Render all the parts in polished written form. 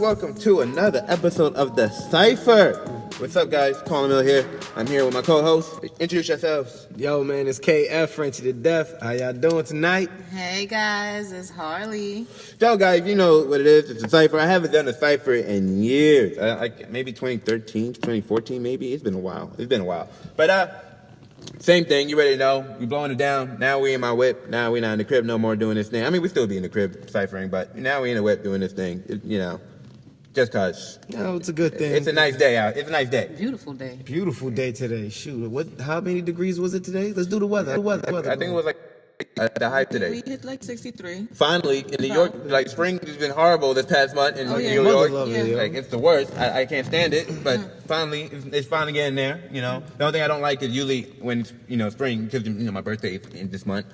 welcome to another episode of the Cypher. What's up, guys? Colin Mill here. I'm here with my co-host. Introduce yourselves. Yo, man, it's KF, Frenchy to Death. How y'all doing tonight? Hey, guys, it's Harley. So, guys, you know what it is. It's a Cypher. I haven't done a Cypher in years. Maybe 2013, 2014, maybe. It's been a while. But, same thing. You already know. We blowing it down. Now we in my whip. Now we not in the crib no more doing this thing. I mean, we still be in the crib ciphering, but now we in the whip doing this thing. Just cause. No, it's a good thing. It's a nice day out. It's a nice day. Beautiful day. Beautiful day today. Shoot, how many degrees was it today? Let's do the weather. I think it was like the high today. We hit like 63. Finally, in New York, like spring has been horrible this past month in New York. Like it's the worst. I can't stand it. But finally, it's finally getting there. You know, the only thing I don't like is usually when spring, because my birthday is in this month.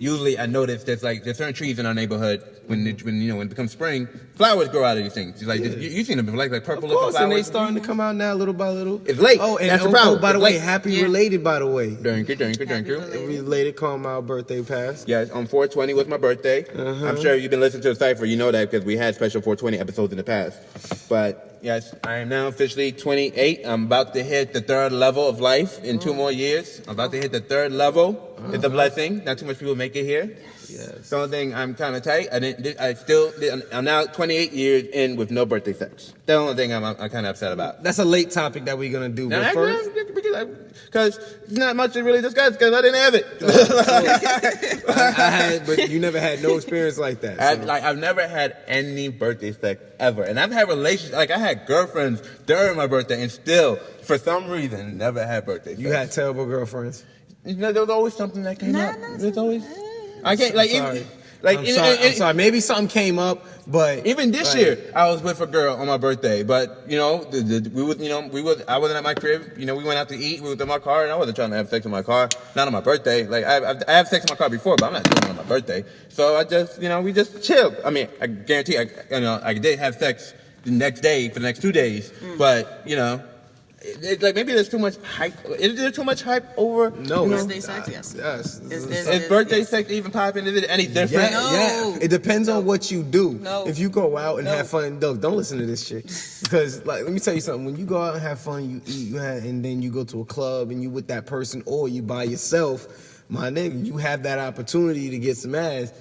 Usually, I notice there's certain trees in our neighborhood when it becomes spring, flowers grow out of these things. Like you seen them like purple looking flowers. And they starting to come out now, little by little. It's late. Oh, and that's the problem. By the way, happy related. By the way, thank you. Related, call my birthday pass. Yes, on 420 was my birthday. I'm sure you've been listening to the Cypher. You know that because we had special 420 episodes in the past. But yes, I am now officially 28. I'm about to hit the third level of life in 2 more years. I'm about to hit the third level. It's a blessing. Not too much people make it here. Yes. The only thing I'm kind of tight. I'm now 28 years in with no birthday sex. The only thing I'm kind of upset about. That's a late topic that we're gonna do. But first, because it's not much to really discuss because I didn't have it. I had, but you never had no experience like that. So. I've never had any birthday sex ever, and I've had relationships. Like I had girlfriends during my birthday, and still, for some reason, never had birthday sex. You had terrible girlfriends. There was always something that came up. There's always. I can't I'm sorry. Maybe something came up, but even this year I was with a girl on my birthday. But I wasn't at my crib. We went out to eat. We was in my car, and I wasn't trying to have sex in my car. Not on my birthday. Like I have sex in my car before, but I'm not doing it on my birthday. So I just we just chilled. I mean, I guarantee I did have sex the next day for the next 2 days, but it's like maybe there's too much hype. Is there too much hype over? No. Birthday sex, yes. Is birthday sex even popping? Is it any different? Yeah. It depends on what you do. No. If you go out and have fun, don't listen to this shit. Because let me tell you something. When you go out and have fun, you eat, and then you go to a club and you with that person, or you by yourself, my nigga, you have that opportunity to get some ass.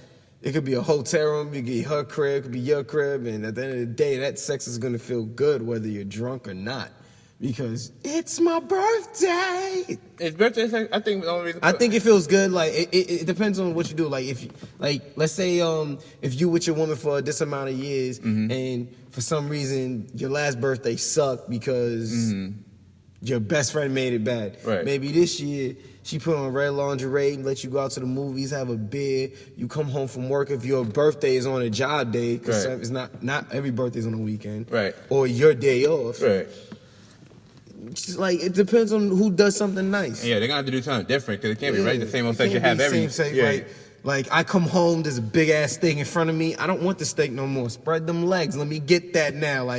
It could be a hotel room, it could be her crib, it could be your crib, and at the end of the day, that sex is gonna feel good whether you're drunk or not. Because it's my birthday. It's birthday sex. I think the only reason. I think it feels good. Like it depends on what you do. Like let's say if you with your woman for this amount of years and for some reason your last birthday sucked because your best friend made it bad. Right. Maybe this year she put on red lingerie and let you go out to the movies, have a beer. You come home from work if your birthday is on a job day because it's not every birthday's on a weekend. Right. Or your day off. Right. Like it depends on who does something nice. Yeah, they're gonna have to do something different because it can't be right the same old sex you have every. Like I come home, there's a big ass steak in front of me. I don't want the steak no more. Spread them legs. Let me get that now.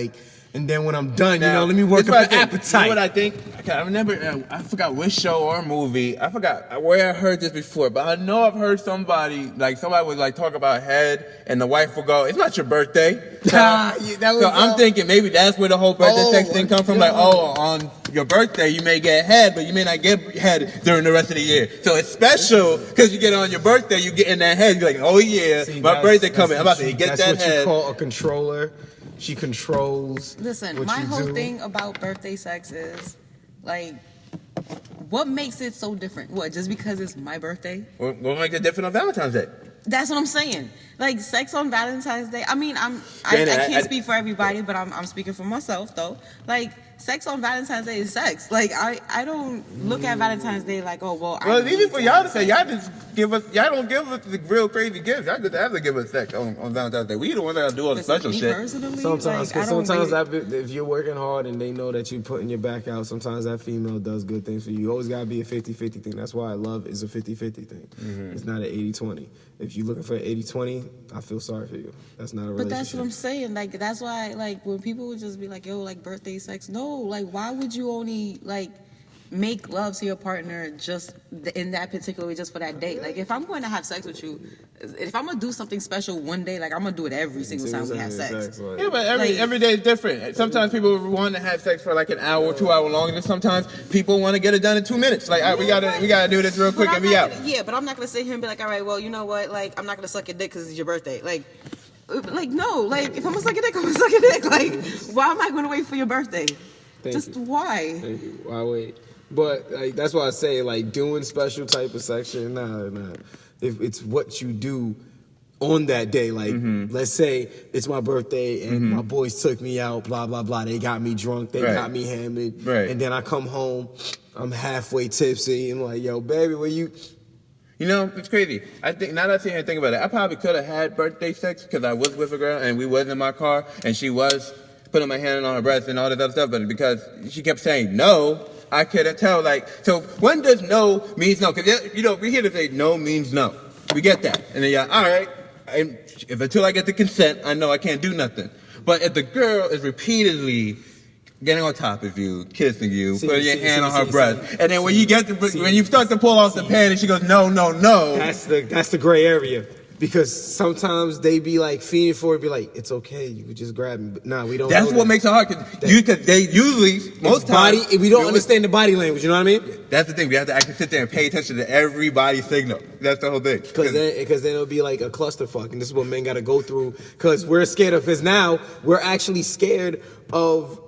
And then when I'm done, let me work up the appetite. You know what I think? I remember, I forgot which show or movie. I forgot where I heard this before, but I know I've heard somebody would talk about head, and the wife will go, "It's not your birthday." So I'm thinking maybe that's where the whole birthday sex thing comes from. On your birthday you may get head, but you may not get head during the rest of the year. So it's special because you get on your birthday, you get in that head. You're like, "Oh yeah, my birthday coming. I'm about to get that head." That's what you call a controller. She controls. Listen, my whole thing about birthday sex is what makes it so different? What, just because it's my birthday? What makes it different on Valentine's Day? That's what I'm saying. Sex on Valentine's Day. I mean, I can't speak for everybody, but I'm speaking for myself though. Sex on Valentine's Day is sex. I don't look at Valentine's Day well, it's easy for y'all to say. Y'all don't give us the real crazy gifts. Y'all just have to give us sex on Valentine's Day. We the ones that do all the special shit. Sometimes if you're working hard and they know that you're putting your back out, sometimes that female does good things for you. You always gotta be a 50-50 thing. That's why love is a 50-50 thing. It's not an 80-20. If you're looking for an 80-20, I feel sorry for you. That's not a relationship. But that's what I'm saying. That's why, when people would just be like, yo, birthday sex. No, why would you only, make love to your partner just in that particular way, just for that day. Like, if I'm going to have sex with you, if I'm gonna do something special one day, like I'm gonna do it every single time we have sex. Yeah, but every day is different. Sometimes people want to have sex for like an hour, 2 hour longer, and sometimes people want to get it done in 2 minutes. Like, all right, we gotta do this real quick and be out. But I'm not gonna sit here and be like, all right, well, you know what? Like, I'm not gonna suck your dick because it's your birthday. Like no. Like, if I'm gonna suck your dick, I'm gonna suck your dick. Like, why am I gonna wait for your birthday? Why? Thank you. Why wait? But like, that's why I say, like, doing special type of section, nah. If it's what you do on that day, like, let's say it's my birthday and my boys took me out, blah, blah, blah. They got me drunk, they got me hammered. Right. And then I come home, I'm halfway tipsy, and like, yo, baby, where you... You know, it's crazy. I think, now that I sit here and think about it, I probably could have had birthday sex because I was with a girl and we was in my car and she was putting my hand on her breast and all that other stuff, but because she kept saying no, I couldn't tell. Like, so when does no means no? Because, you know, we hear to say no means no. We get that. And then, all right, if until I get the consent, I know I can't do nothing. But if the girl is repeatedly getting on top of you, kissing you, putting your hand on her breast, and then when you start to pull off the pant and she goes, no. That's the gray area. Because sometimes they be like feeding for it, be like, it's okay, you could just grab me. But nah, we don't. That's what makes it hard, because they usually, most times, we don't understand the body language, you know what I mean? That's the thing, we have to actually sit there and pay attention to every body signal. That's the whole thing. Because then it'll be like a clusterfuck, and this is what men gotta go through, because we're scared of, because now we're actually scared of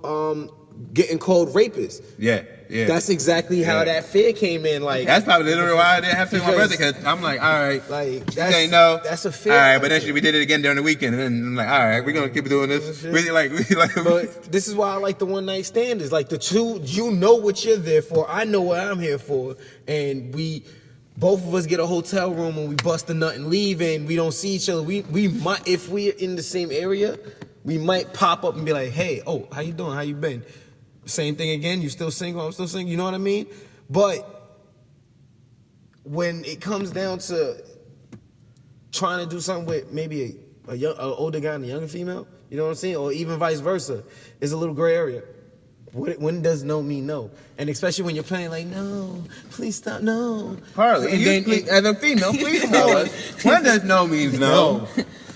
getting called rapists. Yeah. That's exactly how that fear came in. Like, that's probably literally why I didn't have sex with my brother, because I'm like, all right, like, that's a fear. All right, but then we did it again during the weekend, and then I'm like, all right, we're gonna keep doing this. Really like. But this is why I like the one night stand. Is like the two, you know what you're there for. I know what I'm here for, and both of us get a hotel room and we bust a nut and leave, and we don't see each other. We might, if we're in the same area, we might pop up and be like, hey, oh, how you doing? How you been? Same thing again. You still single? I'm still single. You know what I mean? But when it comes down to trying to do something with maybe an older guy and a younger female, you know what I'm saying? Or even vice versa, is a little gray area. When does no mean no? And especially when you're playing like, no, please stop, no. Harley, as a female, please tell us, when does no mean no?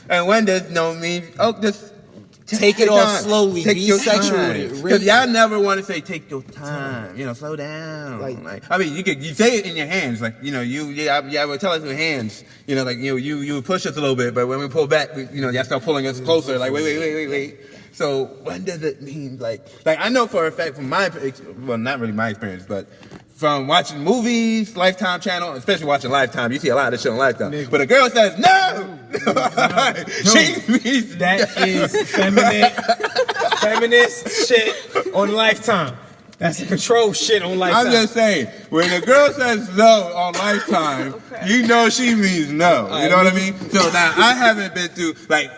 And when does no mean, just take it off slowly. Take be your sexual time. with it. Because y'all never want to say take your time. You know, slow down. Like I mean, you say it in your hands. Like, you know, you would tell us in hands. You know, like you would push us a little bit, but when we pull back, y'all start pulling us closer. Like wait. So when does it mean like I know for a fact from not really my experience, but from watching movies, Lifetime channel, especially watching Lifetime, you see a lot of this shit on Lifetime. Nigga. But a girl says no. That is feminist shit on Lifetime. That's the control shit on Lifetime. I'm just saying, when a girl says no on Lifetime, you know she means no. You know what I mean? So now I haven't been through the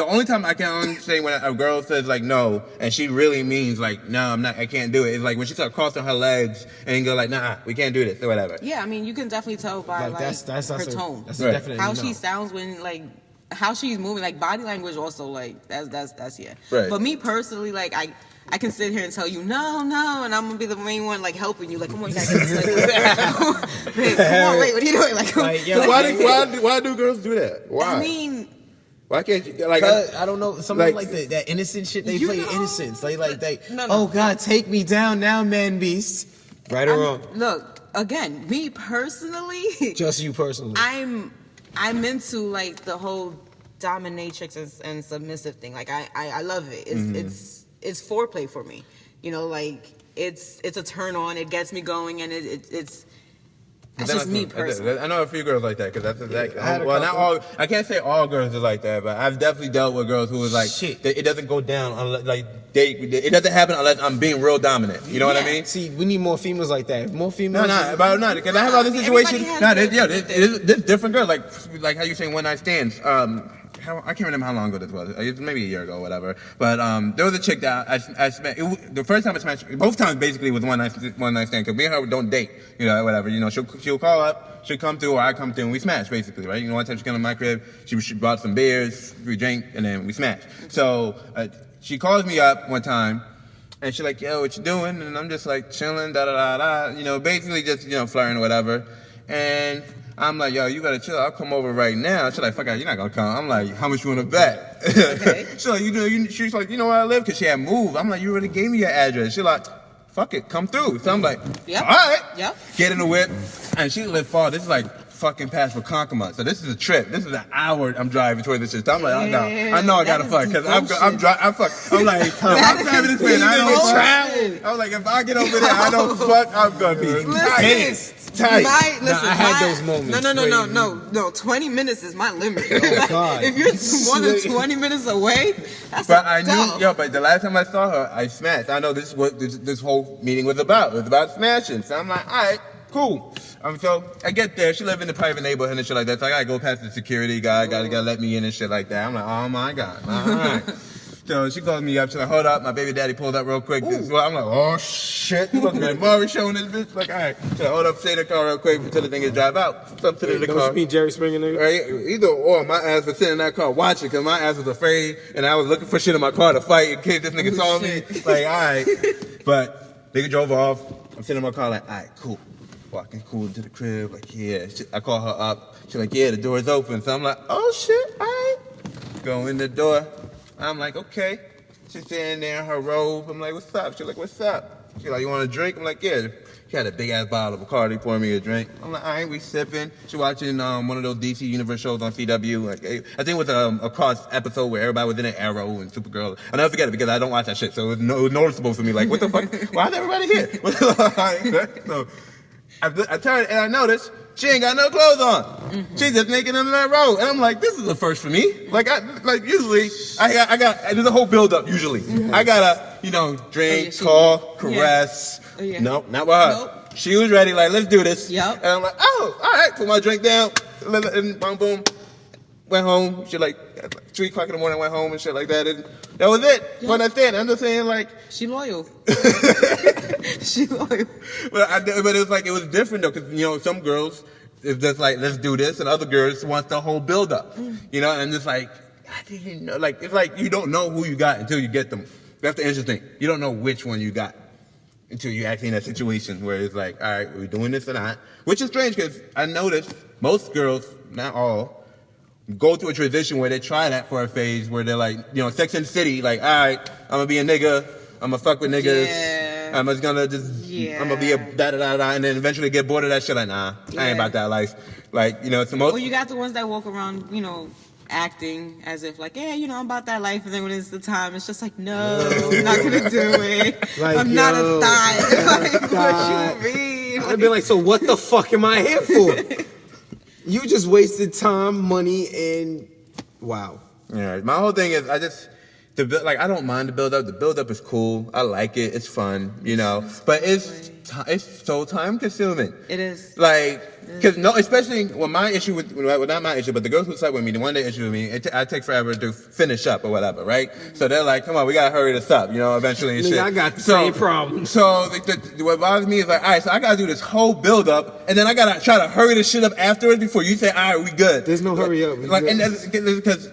only time I can understand when a girl says like no and she really means like no, I can't do it. It's like when she starts crossing her legs and go like nah, we can't do this or whatever. Yeah, I mean you can definitely tell by that's her tone. That's definitely how she sounds when like how she's moving, like body language also like that's yeah. Right. But me personally, like I can sit here and tell you no, and I'm gonna be the main one like helping you. Like, come on, you gotta get this. Like, come on, wait, what are you doing? Like, why do girls do that? Why? I mean, why can't you like? I don't know. Something like that innocent shit they play. Innocence. Oh God, take me down now, man, beast. Right or wrong? Look, again, me personally. Just you personally. I'm into like the whole dominatrix and submissive thing. Like, I love it. It's foreplay for me, like it's a turn on. It gets me going, and it's just me personally. I know a few girls like that because that's exactly. Well, not all. I can't say all girls are like that, but I've definitely dealt with girls who was like, it doesn't go down unless it doesn't happen unless I'm being real dominant. You know what I mean? See, we need more females like that. More females. No, because I have other situations. There's different girls like how you say one night stands. I can't remember how long ago this was. It was maybe a year ago or whatever. But there was a chick that I spent. The first time I smashed, both times basically was one night stand because me and her don't date. Whatever. She'll call up, she'll come through, or I come through, and we smash basically, right? One time she came to my crib, she brought some beers, we drank, and then we smashed. So she calls me up one time, And she's like, yo, what you doing? And I'm just like chilling, da-da-da-da. You know, basically just, you know, flirting or whatever. And I'm like, yo, you gotta chill. I'll come over right now. She's like, fuck out, you're not gonna come. I'm like, how much you wanna bet? Okay. She's like, she's like, you know where I live? Cause she had moved. I'm like, you already gave me your address. She's like, fuck it, come through. So I'm like, Yep. all right. Yep. Get in the whip. And she lived far. This is like fucking past for Concomont. So this is a trip. This is an hour I'm driving toward this shit. So I'm like, I know I gotta fuck. Cause I'm like, I'm driving this man. I don't travel. I'm like, if I get over there, I don't fuck, I'm gonna be tight. I had those moments. No. 20 minutes is my limit. Oh, God. If you're more than 20 minutes away, that's But I knew, but the last time I saw her, I smashed. I know this is what this whole meeting was about. It was about smashing. So I'm like, all right, cool. So I get there. She live in the private neighborhood and shit like that. So I gotta go past the security guy. Gotta let me in and shit like that. I'm like, oh my God. All right. So she calls me up. She's like, hold up. My baby daddy pulled up real quick. I'm like, oh shit. You looking at Maury showing this bitch? Like, all right. She's like, hold up, stay in the car real quick until the thing is drive out. So I'm sitting in the car. Don't you mean Jerry Springer, nigga? Right? Either or, my ass was sitting in that car watching because my ass was afraid and I was looking for shit in my car to fight in case this nigga saw me. Like, all right. But nigga drove off. I'm sitting in my car like, all right, cool. Walking cool into the crib, like, yeah. I call her up. She's like, yeah, the door's open. So I'm like, oh shit, all right. Go in the door. I'm like, okay. She's sitting there in her robe. I'm like, what's up? She's like, what's up? She's like, you want a drink? I'm like, yeah. She had a big ass bottle of Bacardi, pouring me a drink. I'm like, all right, we sipping. She watching one of those DC Universe shows on CW. Like, I think it was a cross episode where everybody was in an Arrow and Supergirl. I'll never forget it because I don't watch that shit, so it was noticeable for me. Like, what the fuck? Why is everybody here? So I turned and I noticed she ain't got no clothes on. Mm-hmm. She's just naked in that robe. And I'm like, this is a first for me. Like usually I got there's a whole build up usually. Mm-hmm. I gotta, drink, talk, caress. Yeah. Yeah. Nope, not with her. Nope. She was ready, like, let's do this. Yep. And I'm like, oh, all right, put my drink down, and boom, boom. Went home. She like 3 o'clock in the morning. Went home and shit like that, and that was it. Yep. But that's it. I'm just saying, like, she loyal. She loyal. But it was like it was different though, because some girls it's just like let's do this, and other girls want the whole build up, and it's like I didn't know. Like it's like you don't know who you got until you get them. That's the interesting thing. You don't know which one you got until you actually in that situation where it's like, all right, we're doing this or not, which is strange because I noticed most girls, not all, go through a transition where they try that for a phase where they're like, Sex and the City, like, all right, I'm gonna be a nigga, I'm gonna fuck with niggas, I'm just gonna I'm gonna be a da-da-da-da, and then eventually get bored of that shit, like, nah, I ain't about that life. Like, it's the most... Well, you got the ones that walk around, acting as if like, yeah, I'm about that life, and then when it's the time, it's just like, no, I'm not gonna do it. Like, I'm not a thot. Like, what you mean? I'd be like, so what the fuck am I here for? You just wasted time, money, and wow. Yeah, my whole thing is I don't mind the build up. The build up is cool. I like it. It's fun, But it's so time consuming. It is. Like, because especially when my issue not my issue, but the girls who slept with me, the one that issue with me, I take forever to finish up or whatever, right? Mm-hmm. So they're like, come on, we gotta hurry this up, eventually and shit. I got the same problem. So what bothers me is like, all right, so I gotta do this whole build up, and then I gotta try to hurry this shit up afterwards before you say, all right, we good. There's no hurry up. Like, and that's because.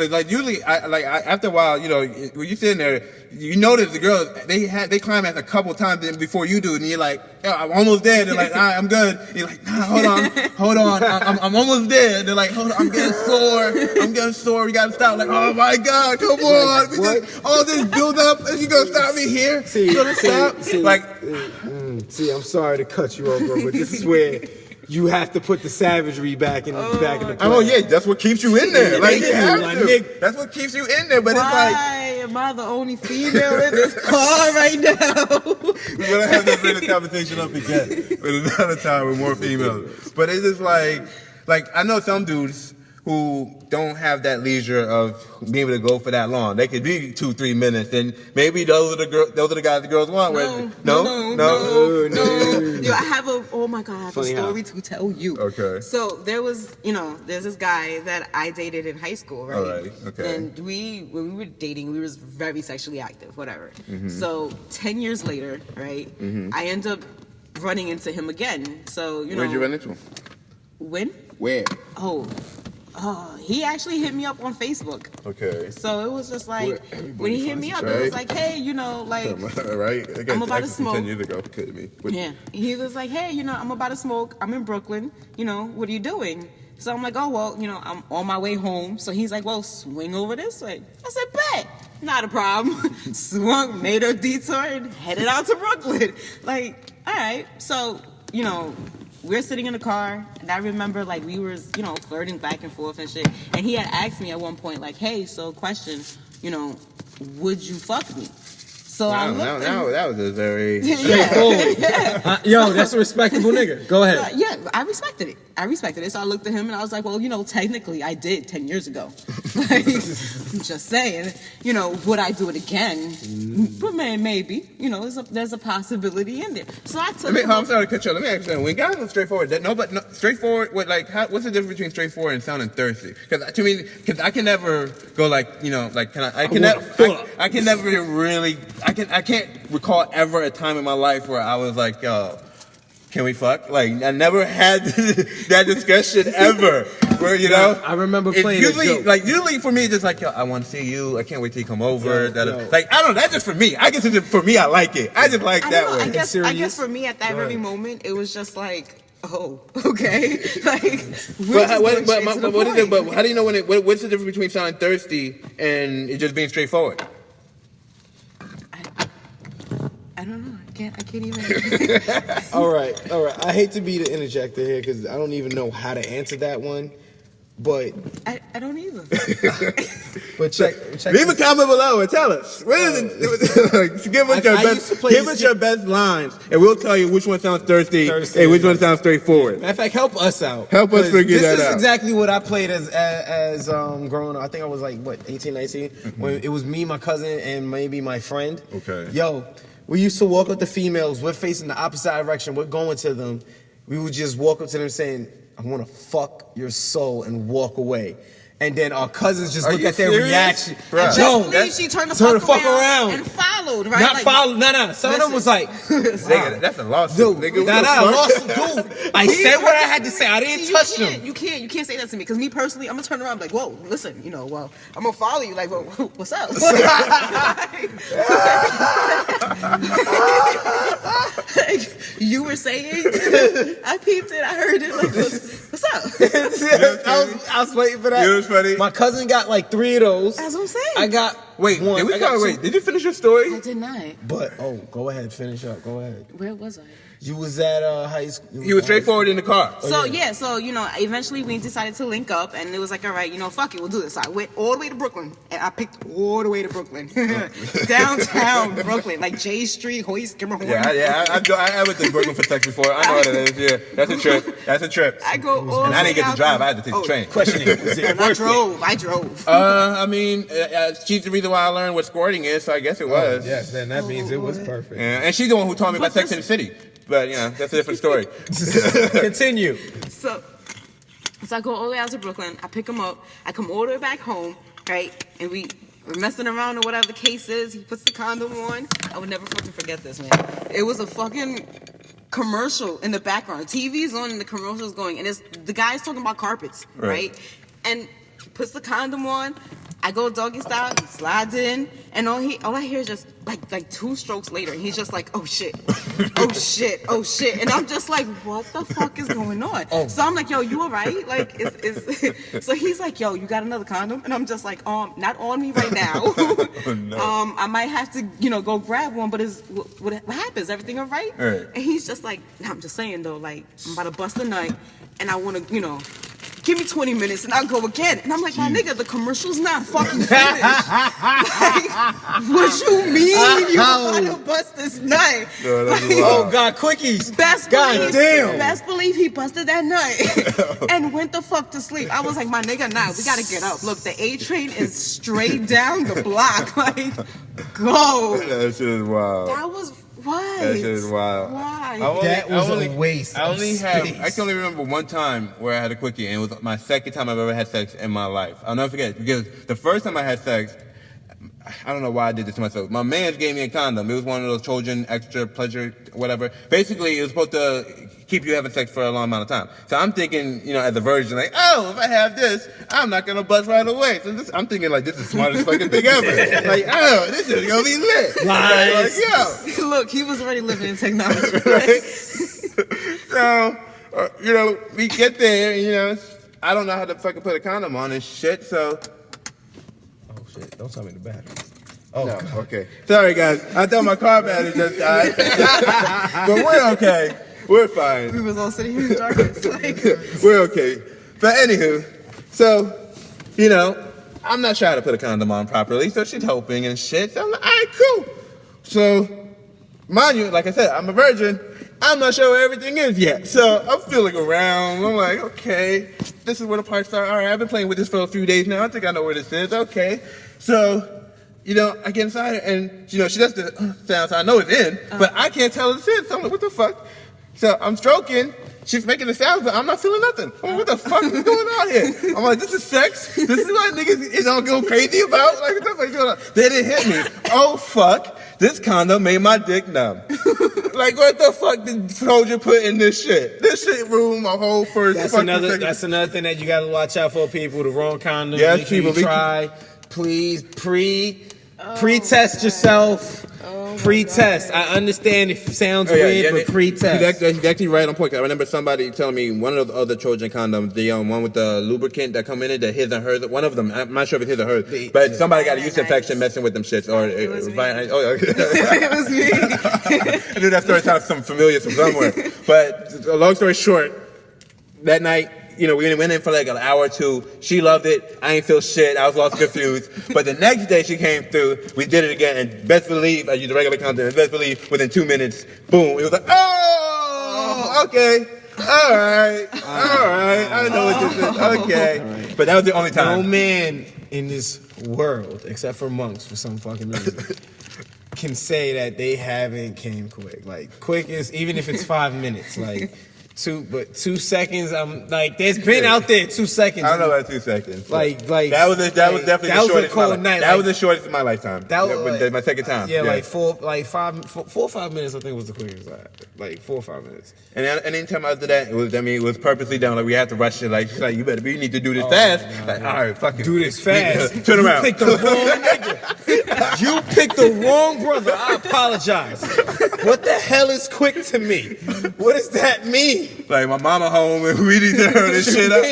Like usually, after a while, when you sitting there, you notice the girls they climax a couple times before you do, and you're like, yo, I'm almost there. They're like, all right, I'm good. And you're like, nah, hold on, I'm almost there. They're like, hold on, I'm getting sore. We gotta stop. Like, oh my God, come on, all this build up, and you gonna stop me here? You gonna stop? I'm sorry to cut you off, bro, but this is where. You have to put the savagery back in the play. Oh yeah, that's what keeps you in there. Like you have to. That's what keeps you in there. But why it's like, am I the only female in this car right now? We're gonna have this little conversation up again, but another time with more females. But it's just like I know some dudes who don't have that leisure of being able to go for that long. They could be 2-3 minutes, and maybe those are the guys the girls want. No. Yo, I have a story to tell you. Okay. So there was, there's this guy that I dated in high school, right? All right. Okay. And when we were dating, we was very sexually active, whatever. Mm-hmm. So 10 years later, right? Mm-hmm. I end up running into him again. So where'd you run into him? When? Where? Oh. He actually hit me up on Facebook. Okay. So it was just like, Everybody when he hit me up, finds it it, was right? like, hey, you know, like, Right? I'm about to smoke. 10 years ago. Kidding me. yeah. He was like, hey, you know, I'm about to smoke. I'm in Brooklyn. You know, what are you doing? So I'm like, oh, well, you know, I'm on my way home. So he's like, well, swing over this way. I said, bet. Not a problem. Swung, made a detour, and headed out to Brooklyn. Like, all right. So, you know, we're sitting in the car, and I remember, like, we were, you know, flirting back and forth and shit. And he had asked me at one point, like, hey, so question, you know, would you fuck me? So I looked that was a very... Straightforward. Yo, that's a respectable nigga. Go ahead. yeah, I respected it. So I looked at him and I was like, well, you know, technically I did 10 years ago. Like, just saying, you know, would I do it again? But man, maybe. You know, there's a possibility in there. So I took I'm sorry to cut you off. Let me ask you, when guys are straightforward, straightforward, like, what's the difference between straightforward and sounding thirsty? Because to me, I can never go like, you know, like, I can never really... I can't recall ever a time in my life where I was like, yo, can we fuck? Like, I never had that discussion ever. Where, you know, I remember playing usually for me, it's just like, yo, I want to see you. I can't wait till you come over. Like, I don't know. That's just for me. I guess it's just for me. I like it. I just like that way. I guess for me at that very moment, it was just like, oh, okay. Like, but how do you know what's the difference between sounding thirsty and it just being straightforward? I don't know. I can't even. All right. I hate to be the interjector here because I don't even know how to answer that one, but I don't either. But check. Leave a comment below and tell us. What is it? Give us your best lines, and we'll tell you which one sounds thirsty and which one sounds straightforward. Matter of fact, help us out. Help us figure that out. This is exactly what I played as growing up. I think I was like 18, 19, when it was me, my cousin, and maybe my friend. Okay. Yo. We used to walk up to females. We're facing the opposite direction. We're going to them. We would just walk up to them saying, I want to fuck your soul and walk away. And then our cousins just look at their reaction. Yo, she turned the fuck around and followed, right? Not followed. No. Some of them was like, nigga, that's a lawsuit. Dude, lawsuit, dude. I said what I had to say. I didn't touch them. You can't say that to me. Because me personally, I'm going to turn around like, whoa, listen, you know, well, I'm going to follow you. Like, well, what's up? Like, you were saying, I peeped it, I heard it. Like, what's up? I was waiting for that. It was funny. My cousin got like 3 of those. That's what I'm saying. I got Wait, one. Did you finish your story? I did not. But go ahead, finish up. Go ahead. Where was I? You was at high school. He was straightforward in the car. So you know, eventually we decided to link up, and it was like, all right, you know, fuck it, we'll do this. So I went all the way to Brooklyn, and I picked all the way to Brooklyn, downtown Brooklyn, like J Street, Hoyt, Kimmerhorn. Yeah. I went to Brooklyn for sex before. I know what it is. Yeah, that's a trip. I go all and I didn't get to drive. I had to take the train. I drove. I mean, she's the reason why I learned what squirting is, so I guess it was. Yes, then that means it was perfect. Yeah, and she's the one who taught me about Sex in the City. But, you know, that's a different story. Continue. So I go all the way out to Brooklyn. I pick him up. I come all the way back home, right? And we're messing around or whatever the case is. He puts the condom on. I would never fucking forget this, man. It was a fucking commercial in the background. TV's on and the commercial's going. And it's the guy's talking about carpets, right? And he puts the condom on. I go doggy style, he slides in, and all I hear is just like 2 strokes later, and he's just like, oh shit, and I'm just like, what the fuck is going on? So I'm like, yo, you alright? Like, so he's like, yo, you got another condom? And I'm just like, not on me right now. Oh, no. I might have to, you know, go grab one, but what happens? Everything alright? Right. And he's just like, I'm just saying though, like, I'm about to bust a nut, and I want to, you know, give me 20 minutes and I'll go again. And I'm like, my nigga, the commercial's not fucking finished. Like, what you mean you about to bust this nut? No, like, oh, God, quickies. Best believe he busted that nut and went the fuck to sleep. I was like, my nigga, nah, we gotta get up. Look, the A train is straight down the block. Like, go. That shit is wild. That was... What? That shit is wild. Why? That was a waste. I can only remember one time where I had a quickie, and it was my second time I've ever had sex in my life. I'll never forget, because the first time I had sex, I don't know why I did this to myself. My man gave me a condom. It was one of those Trojan extra pleasure, whatever. Basically, it was supposed to keep you having sex for a long amount of time. So I'm thinking, as a virgin, like, oh, if I have this, I'm not gonna bust right away. So I'm thinking like, this is the smartest fucking thing ever. Like, oh, this is gonna be lit. Lies. Like, yo. Look, he was already living in technology. Right? So, we get there, I don't know how to fucking put a condom on and shit, so. Oh shit! Don't tell me the battery. Oh, no, okay. Sorry, guys. I thought my car battery just died. But we're okay. We're fine. We was all sitting here in darkness. We're okay. But anywho, so, I'm not sure how to put a condom on properly, so she's helping and shit. So I'm like, all right, cool. So, mind you, like I said, I'm a virgin. I'm not sure where everything is yet. So I'm feeling around. I'm like, okay, this is where the parts are. All right, I've been playing with this for a few days now. I think I know where this is. Okay. So, I get inside her and, she does the sound, so I know it's in, but I can't tell it's in. So I'm like, what the fuck? So I'm stroking. She's making the sounds, but I'm not feeling nothing. I'm like, what the fuck is going on here? I'm like, this is sex? This is what niggas don't go crazy about? Like, what the fuck is going on? They didn't hit me. Oh, fuck. This condom made my dick numb. Like, what the fuck did soldier put in this shit? This shit ruined my whole first fucking second. That's another thing that you gotta watch out for, people. The wrong condom. Yes, make sure people. you try. Please, pre-test yourself. Pre-test. I understand it sounds weird, but pre-test. He's actually right on point. I remember somebody telling me one of the other Trojan condoms, the one with the lubricant that come in it, the his and hers. One of them, I'm not sure if it's his or hers, but somebody got a yeast infection messing with them shits. Or it was me. It was me. I knew that story sounds familiar from somewhere. But long story short, that night, we went in for like an hour or two. She loved it. I ain't feel shit. I was lost and confused. But the next day she came through. We did it again. And best believe, I used the regular condom. And best believe, within 2 minutes, boom. It was like, oh, okay. All right. I know what this is. Okay. Right. But that was the only time. No man in this world, except for monks for some fucking reason, can say that they haven't came quick. Like, quick is, even if it's 5 minutes, like... 2 seconds. I'm like, there's been out there 2 seconds. I don't know about 2 seconds. Like that was definitely the shortest. That was the shortest in my lifetime. That was my second time. Yeah, like 4 or 5 minutes. I think was the quickest. Like 4 or 5 minutes. And anytime after that, it was purposely done. Like we had to rush it. Like she's like, you need to do this fast. Like, all right, fuck it. Do this fast. Turn around. You picked the wrong nigga. You picked the wrong brother. I apologize. What the hell is quick to me? What does that mean? Like my mama home and we need to hurry this shit up.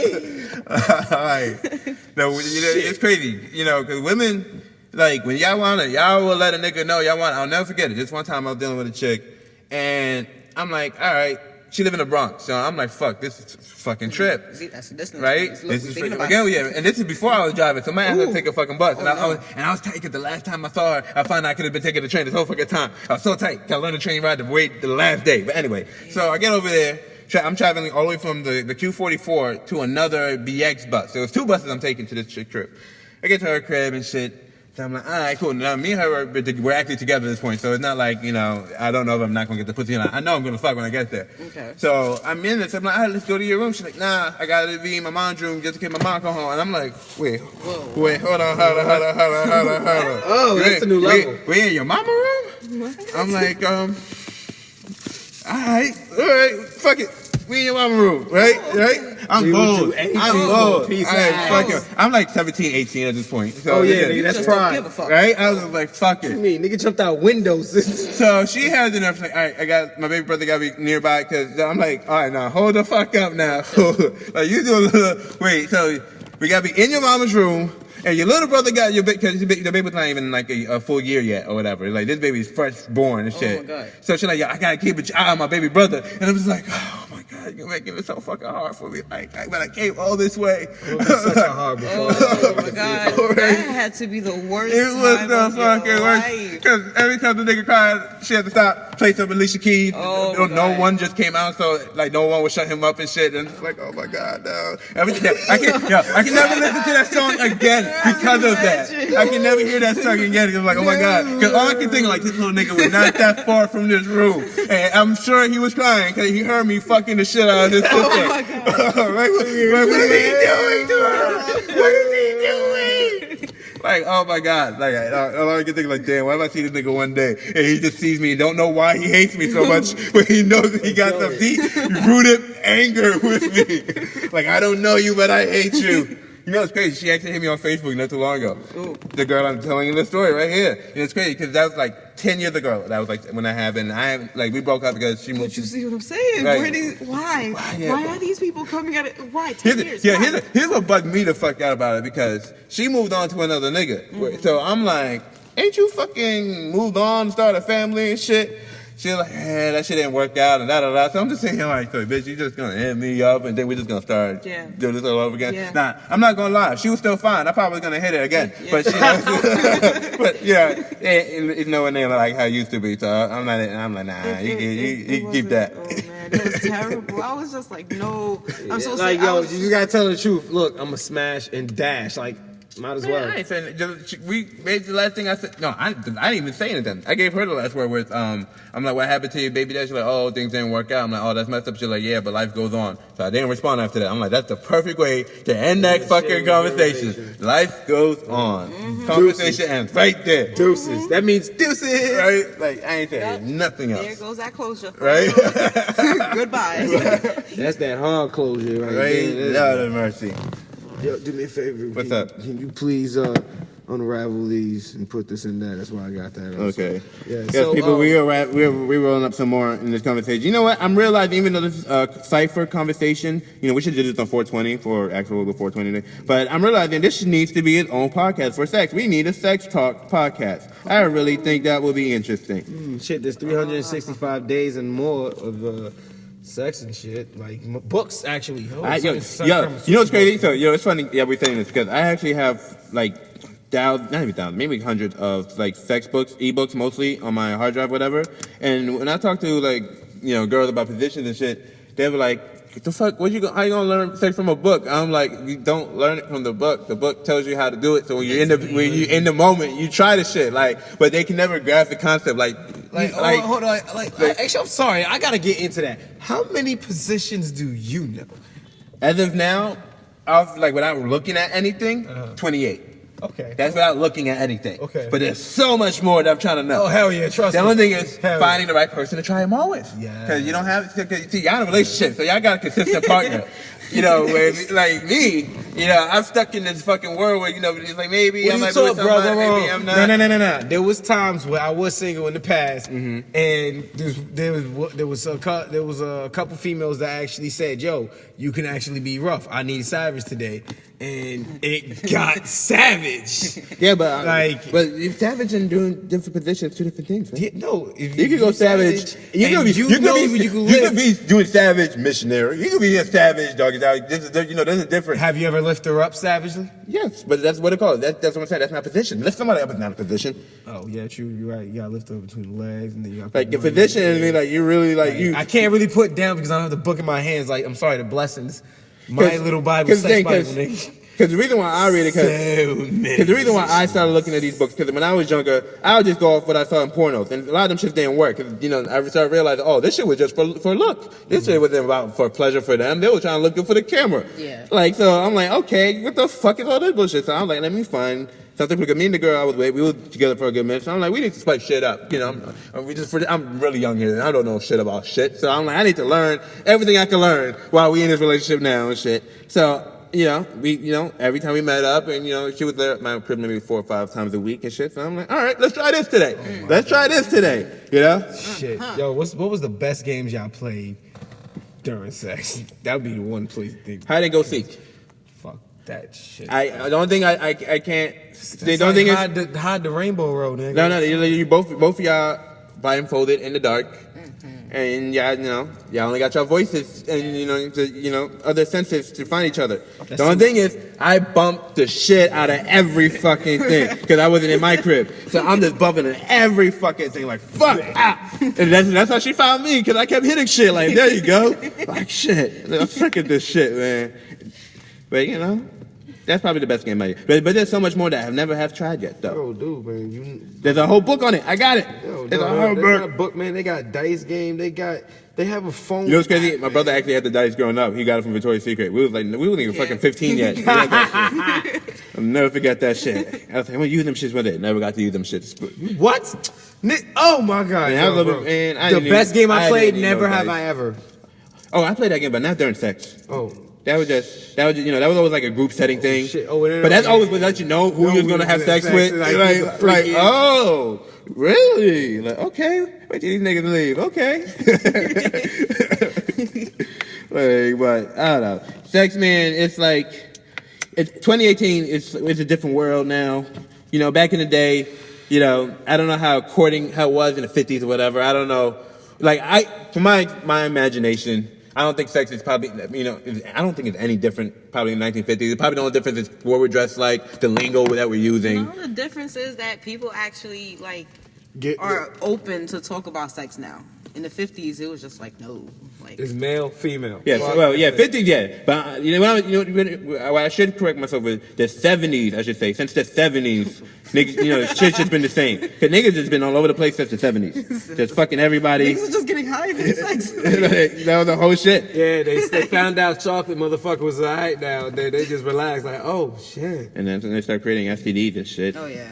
It's crazy, because women, like when y'all want it, y'all will let a nigga know y'all want it. I'll never forget it. This one time I was dealing with a chick, and I'm like, all right. She live in the Bronx, so I'm like, fuck, this is a fucking trip. See, that's the distance. Right? This is again, and this is before I was driving, so I had to take a fucking bus. I was tight because the last time I saw her, I found out I could have been taking the train this whole fucking time. I was so tight. I learned the train ride to wait the last day. But anyway, so I get over there. I'm traveling all the way from the Q44 to another BX bus. So it was 2 buses I'm taking to this chick trip. I get to her crib and shit. So I'm like, all right, cool. Now, me and her, we're actually together at this point. So it's not like, I don't know if I'm not going to get the pussy or not. I know I'm going to fuck when I get there. Okay. So I'm in this. I'm like, all right, let's go to your room. She's like, nah, I got to be in my mom's room just in case my mom come home. And I'm like, wait, hold on. Oh, that's a new level. We in your mama room? What? I'm like, all right, fuck it. We in your mama room, right? I'm bold. I'm like 17, 18 at this point. So nigga, that's pride. Right? I was like, fuck it. What you mean? Nigga jumped out windows. So she has enough, like, all right, I got, my baby brother got to be nearby, because I'm like, all right, now, hold the fuck up now. Like, you do a little, wait, so we got to be in your mama's room, and your little brother got your baby, because the baby's not even like a full year yet or whatever. Like, this baby's fresh born and shit. Oh, my God. So she's like, I got to keep an eye on my baby brother. And I was like, oh, my God, you're making it so fucking hard for me. Like, when I came all this way. It was such a hard before. Oh, my God. That had to be the worst It was the fucking worst. Because every time the nigga cried, she had to stop, play some Alicia Keys. No one just came out, so, like, no one would shut him up and shit. And it's like, oh, my God, no. Everything, I can never listen to that song again because of that. I can never hear that song again. It's like, oh my God. Because all I can think of, like, this little nigga was not that far from this room. And I'm sure he was crying because he heard me fucking the shit out of his sister. Oh my God. What is he doing to her? What is he doing? Like, oh my God. Like, all I can think like, damn, why if I see this nigga one day and he just sees me and don't know why he hates me so much, but he knows that he got some deep-rooted anger with me. Like, I don't know you, but I hate you. You know, it's crazy. She actually hit me on Facebook not too long ago. Ooh. The girl I'm telling you the story right here. And it's crazy because that was like 10 years ago. That was like when that happened. We broke up because she moved. But you see what I'm saying? Right. Why? Yeah. Why are these people coming at it? Why? 10 years? Here's what bugged me the fuck out about it because she moved on to another nigga. Mm-hmm. So I'm like, ain't you fucking moved on, started a family and shit? She's like, that shit didn't work out and da-da-da. So I'm just sitting here like, so, bitch, you just gonna end me up and then we're just gonna start doing this all over again? Yeah. Nah, I'm not gonna lie. She was still fine. I probably was gonna hit it again. Yeah. But it's nowhere near like how it used to be. So I'm like, nah, you keep that. Oh, man, it was terrible. I was just like, no. I'm so like, yo, you gotta tell the truth. Look, I'm gonna smash and dash. Like, might as well. I ain't saying we made the last thing I said. No, I didn't even say anything. I gave her the last word with, I'm like, what happened to you, baby dad? She's like, oh, things didn't work out. I'm like, oh, that's messed up. She's like, yeah, but life goes on. So I didn't respond after that. I'm like, that's the perfect way to end that fucking conversation. Life goes on. Mm-hmm. Conversation ends right there. Deuces. That means deuces. Right? Like, I ain't saying nothing else. There goes that closure. Right? Goodbye. That's that hard closure right there. Lord have mercy. Yo, do me a favor. What's up? Can you please unravel these and put this in there? That's why I got that. Okay. Yeah. Yes, so, people, we're rolling up some more in this conversation. You know what? I'm realizing even though this is Cypher conversation, we should do this on 420 for actual 420 day. But I'm realizing this needs to be its own podcast for sex. We need a sex talk podcast. I really think that will be interesting. Shit, there's 365 days and more of sex and shit, like books actually. You know what's crazy? So, it's funny. Yeah, we're saying this because I actually have like maybe hundreds of like sex books, ebooks mostly on my hard drive, whatever. And when I talk to girls about positions and shit, they were like, "What the fuck? How you gonna learn sex from a book?" I'm like, "You don't learn it from the book. The book tells you how to do it. So when you're in the moment, you try the shit. But they can never grasp the concept. Hold on. Actually, I'm sorry. I gotta get into that. How many positions do you know? As of now, without looking at anything, 28. Okay. That's without looking at anything. Okay. But there's so much more that I'm trying to know. Oh, hell yeah, trust me. The only thing is finding the right person to try them all with. Yeah. Because you don't have, see, y'all in a relationship, so y'all got a consistent partner. Where like me, I'm stuck in this fucking world where, it's like maybe I'm like doing something, maybe I'm not. No. There was times where I was single in the past, and there was a couple females that actually said, "Yo, you can actually be rough. I need savage today," and it got savage. Yeah, but if savage and doing different positions, two different things. Right? Yeah, no, if you could go savage. You could be doing savage missionary. You could be a savage doggy dog. There's a difference. Have you ever lifted her up savagely? Yes, but that's what it calls. That's what I'm saying. That's not position. Lift somebody up is not a position. Oh yeah, true. You're right. You gotta lift her between the legs, and then you got your position is you really you. I can't really put down because I don't have the book in my hands. Like, I'm sorry, the blessings. My little Bible, sex Bible. Because the reason why I read it, because the reason why I started looking at these books, because when I was younger, I would just go off what I saw in pornos, and a lot of them shit didn't work. Because I started realizing, this shit was just for look. This shit wasn't about for pleasure for them. They were trying to look good for the camera. Yeah. So I'm like, okay, what the fuck is all this bullshit? So I'm like, let me find something because me and the girl I was with, we were together for a good minute. So I'm like, we need to spice shit up. I'm really young here, and I don't know shit about shit. So I'm like, I need to learn everything I can learn while we in this relationship now and shit. So. Every time we met up and, she was there at my crib maybe 4 or 5 times a week and shit. So I'm like, all right, let's try this today. Shit. Yo, what was the best games y'all played during sex? That would be the one place thing. Hide and go seek. Fuck that shit. I don't think I can't. The only thing is hide the rainbow road, nigga. No, you both of y'all blindfolded in the dark. And y'all only got your voices and other senses to find each other. The only thing is, I bumped the shit out of every fucking thing because I wasn't in my crib. So I'm just bumping in every fucking thing like fuck ah. And that's how she found me because I kept hitting shit like there you go like shit. I'm sick of this shit, man. But that's probably the best game I but there's so much more that I've never tried yet, though. Yo, dude, man, there's a whole book on it. I got it. There's a whole book, man. They got dice game. They have a phone. You know what's crazy? My brother actually had the dice growing up. He got it from Victoria's Secret. We wasn't even fucking 15 yet. I'll never forget that shit. I was like, I'm gonna use them shits one day. Never got to use them shits. What? Oh my god! Man, Yo, bro. The best game I played. Never have I ever. Oh, I played that game, but not during sex. Oh. That was that was always like a group setting thing. Shit. Oh, but that's always would let you know who you was gonna have sex with. Like, oh, really? Like, okay, wait till these niggas leave. Okay. Like, but I don't know. Sex, man. It's like 2018. It's a different world now. You know, back in the day, you know, I don't know how it was in the 50s or whatever. I don't know. Like from my imagination. I don't think sex is probably, you know, I don't think it's any different probably in the 1950s. Probably the only difference is what we're dressed like, the lingo that we're using. No, the difference is that people actually, like, are open to talk about sex now. In the 50s, it was just like, no. Like, it's male, female. Yeah, well, yeah, 50s, yeah. But, you know, what I should correct myself with the 70s, I should say. Since the 70s, niggas, you know, shit's just been the same. Because niggas has been all over the place since the 70s. Just fucking everybody. Niggas are just getting high for sex. That was the whole shit. Yeah, they found out chocolate motherfucker was alright now. They just relaxed, like, oh, shit. And then they start creating STDs and shit. Oh, yeah.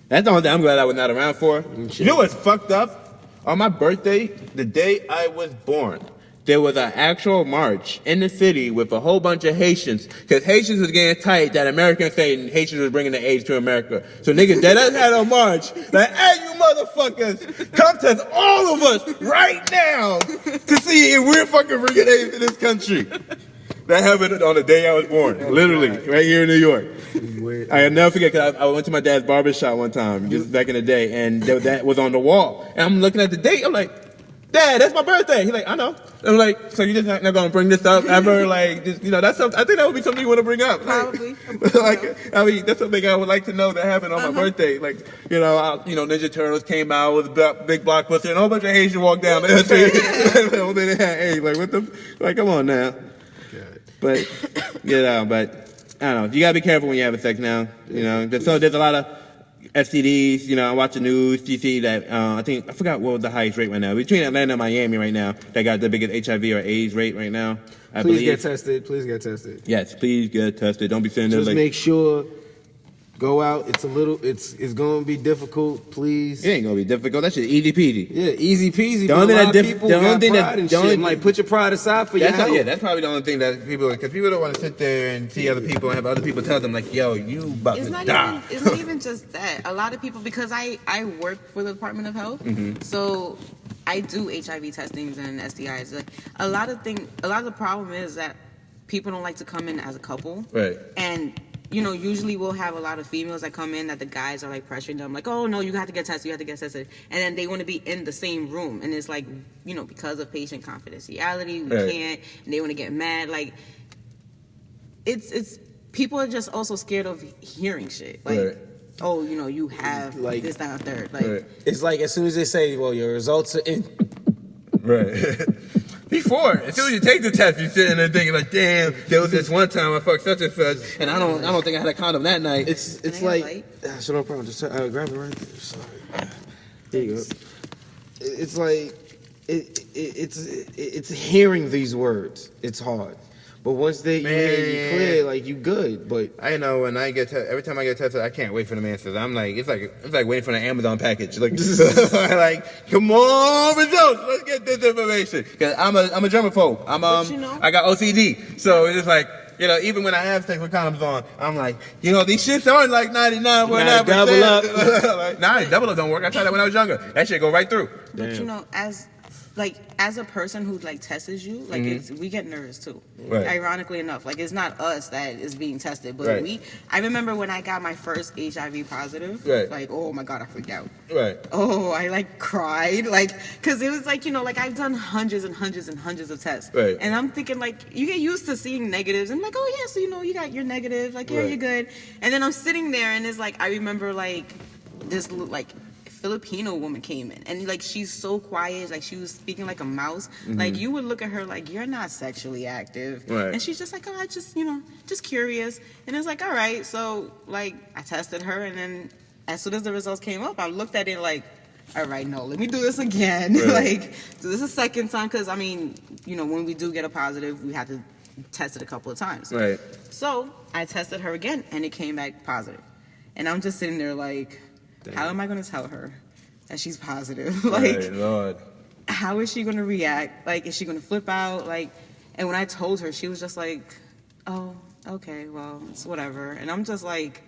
That's the only thing I'm glad I was not around for. You know what's fucked up? On my birthday, the day I was born, there was an actual march in the city with a whole bunch of Haitians. Because Haitians was getting tight that Americans saying Haitians was bringing the AIDS to America. So niggas dead us had a march. Like, hey, you motherfuckers, come test all of us right now to see if we're fucking bringing AIDS to this country. That happened on the day I was born, literally, right here in New York. I'll never forget, because I went to my dad's barbershop one time, just back in the day, and that was on the wall. And I'm looking at the date, I'm like, Dad, that's my birthday. He's like, I know. I'm like, so you're just not going to bring this up ever? Like, just, you know, that's something, I think that would be something you want to bring up. Probably. Like, I mean, that's something I would like to know that happened on my birthday. Like, you know, Ninja Turtles came out with a big blockbuster, and a whole bunch of Haitians walked down the street. They had AIDS. Like, what the, like, come on now. But, you know, but, I don't know. You gotta be careful when you're having sex now. You know, there's a lot of STDs. You know, I watch the news. You see that, I forgot what was the highest rate right now. Between Atlanta and Miami right now, they got the biggest HIV or AIDS rate right now. Please get tested. Please get tested. Yes, please get tested. Don't be sitting there just like. Make sure. Go out. It's going to be difficult. Please. It ain't gonna be difficult. That shit easy peasy. Yeah, easy peasy. The only thing like put your pride aside for your health. Yeah, that's probably the only thing that people, because people don't want to sit there and see other people and have other people tell them like, yo, you about to die. It's not even just that. A lot of people, because I work for the Department of Health, so I do HIV testings and STIs. Like, a lot of the problem is that people don't like to come in as a couple, right? And you know, usually we'll have a lot of females that come in that the guys are like pressuring them, like, oh no, you have to get tested, and then they want to be in the same room, and it's like, you know, because of patient confidentiality, we can't, and they want to get mad. Like, it's people are just also scared of hearing shit, like, oh, you know, you have like this, that, and third. Like, it's like as soon as they say, well, your results are in, right. Before, as soon as you take the test, you're sitting there thinking like, damn, there was this one time I fucked such and such, and I don't think I had a condom that night. It's like, so no problem. Just grab it right there. Sorry. There you go. It's like it's hearing these words. It's hard. But once you clear, like, you good. But I know when I get every time I get tested, I can't wait for the answers. I'm like, it's like waiting for an Amazon package. Like, like, come on, results. Let's get this information. Cause I'm a germaphobe. I got OCD. So it's just like, you know, even when I have sex with condoms on, I'm like, you know, these shits aren't like 99.9%. Double up. Like, nah, double up don't work. I tried that when I was younger. That shit go right through. But you know, as a person who like tests you, like we get nervous too. Right. Ironically enough, like, it's not us that is being tested, but right. I remember when I got my first HIV positive, right. like, oh my God, I freaked out. Right. Oh, I like cried, like, cause it was like, you know, like, I've done hundreds and hundreds and hundreds of tests. Right. And I'm thinking, like, you get used to seeing negatives and like, oh yeah, so you know, you got your negative, like, yeah, right. You're good. And then I'm sitting there and it's like, I remember like this like Filipino woman came in, and like, she's so quiet, like, she was speaking like a mouse. Like, you would look at her like, you're not sexually active, right. And she's just like, oh, I just, you know, just curious. And it's like, all right. So like, I tested her, and then as soon as the results came up, I looked at it like, all right, no, let me do this again. Right. Like, do this a second time, because I mean, you know, when we do get a positive, we have to tested a couple of times. Right. So I tested her again, and it came back positive. And I'm just sitting there like, how am I going to tell her that she's positive? Like, right, Lord. How is she going to react? Like, is she going to flip out? Like, and when I told her, she was just like, oh, okay, well, it's whatever. And I'm just like,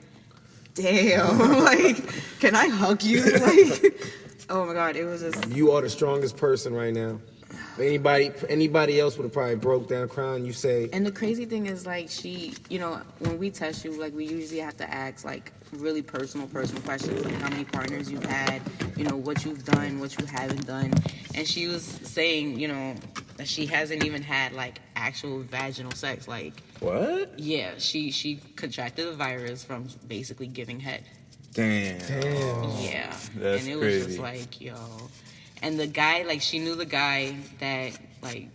damn, like, can I hug you? Like, oh my God, it was just. You are the strongest person right now. Anybody else would have probably broke down crying. You say. And the crazy thing is, like, she, you know, when we test you, like, we usually have to ask, like, really personal questions, like how many partners you've had, you know, what you've done, what you haven't done. And she was saying, you know, that she hasn't even had, like, actual vaginal sex. Like, what? Yeah, she contracted the virus from basically giving head. Damn. Yeah. That's and it crazy. was just like, yo. And the guy, like, she knew the guy that, like,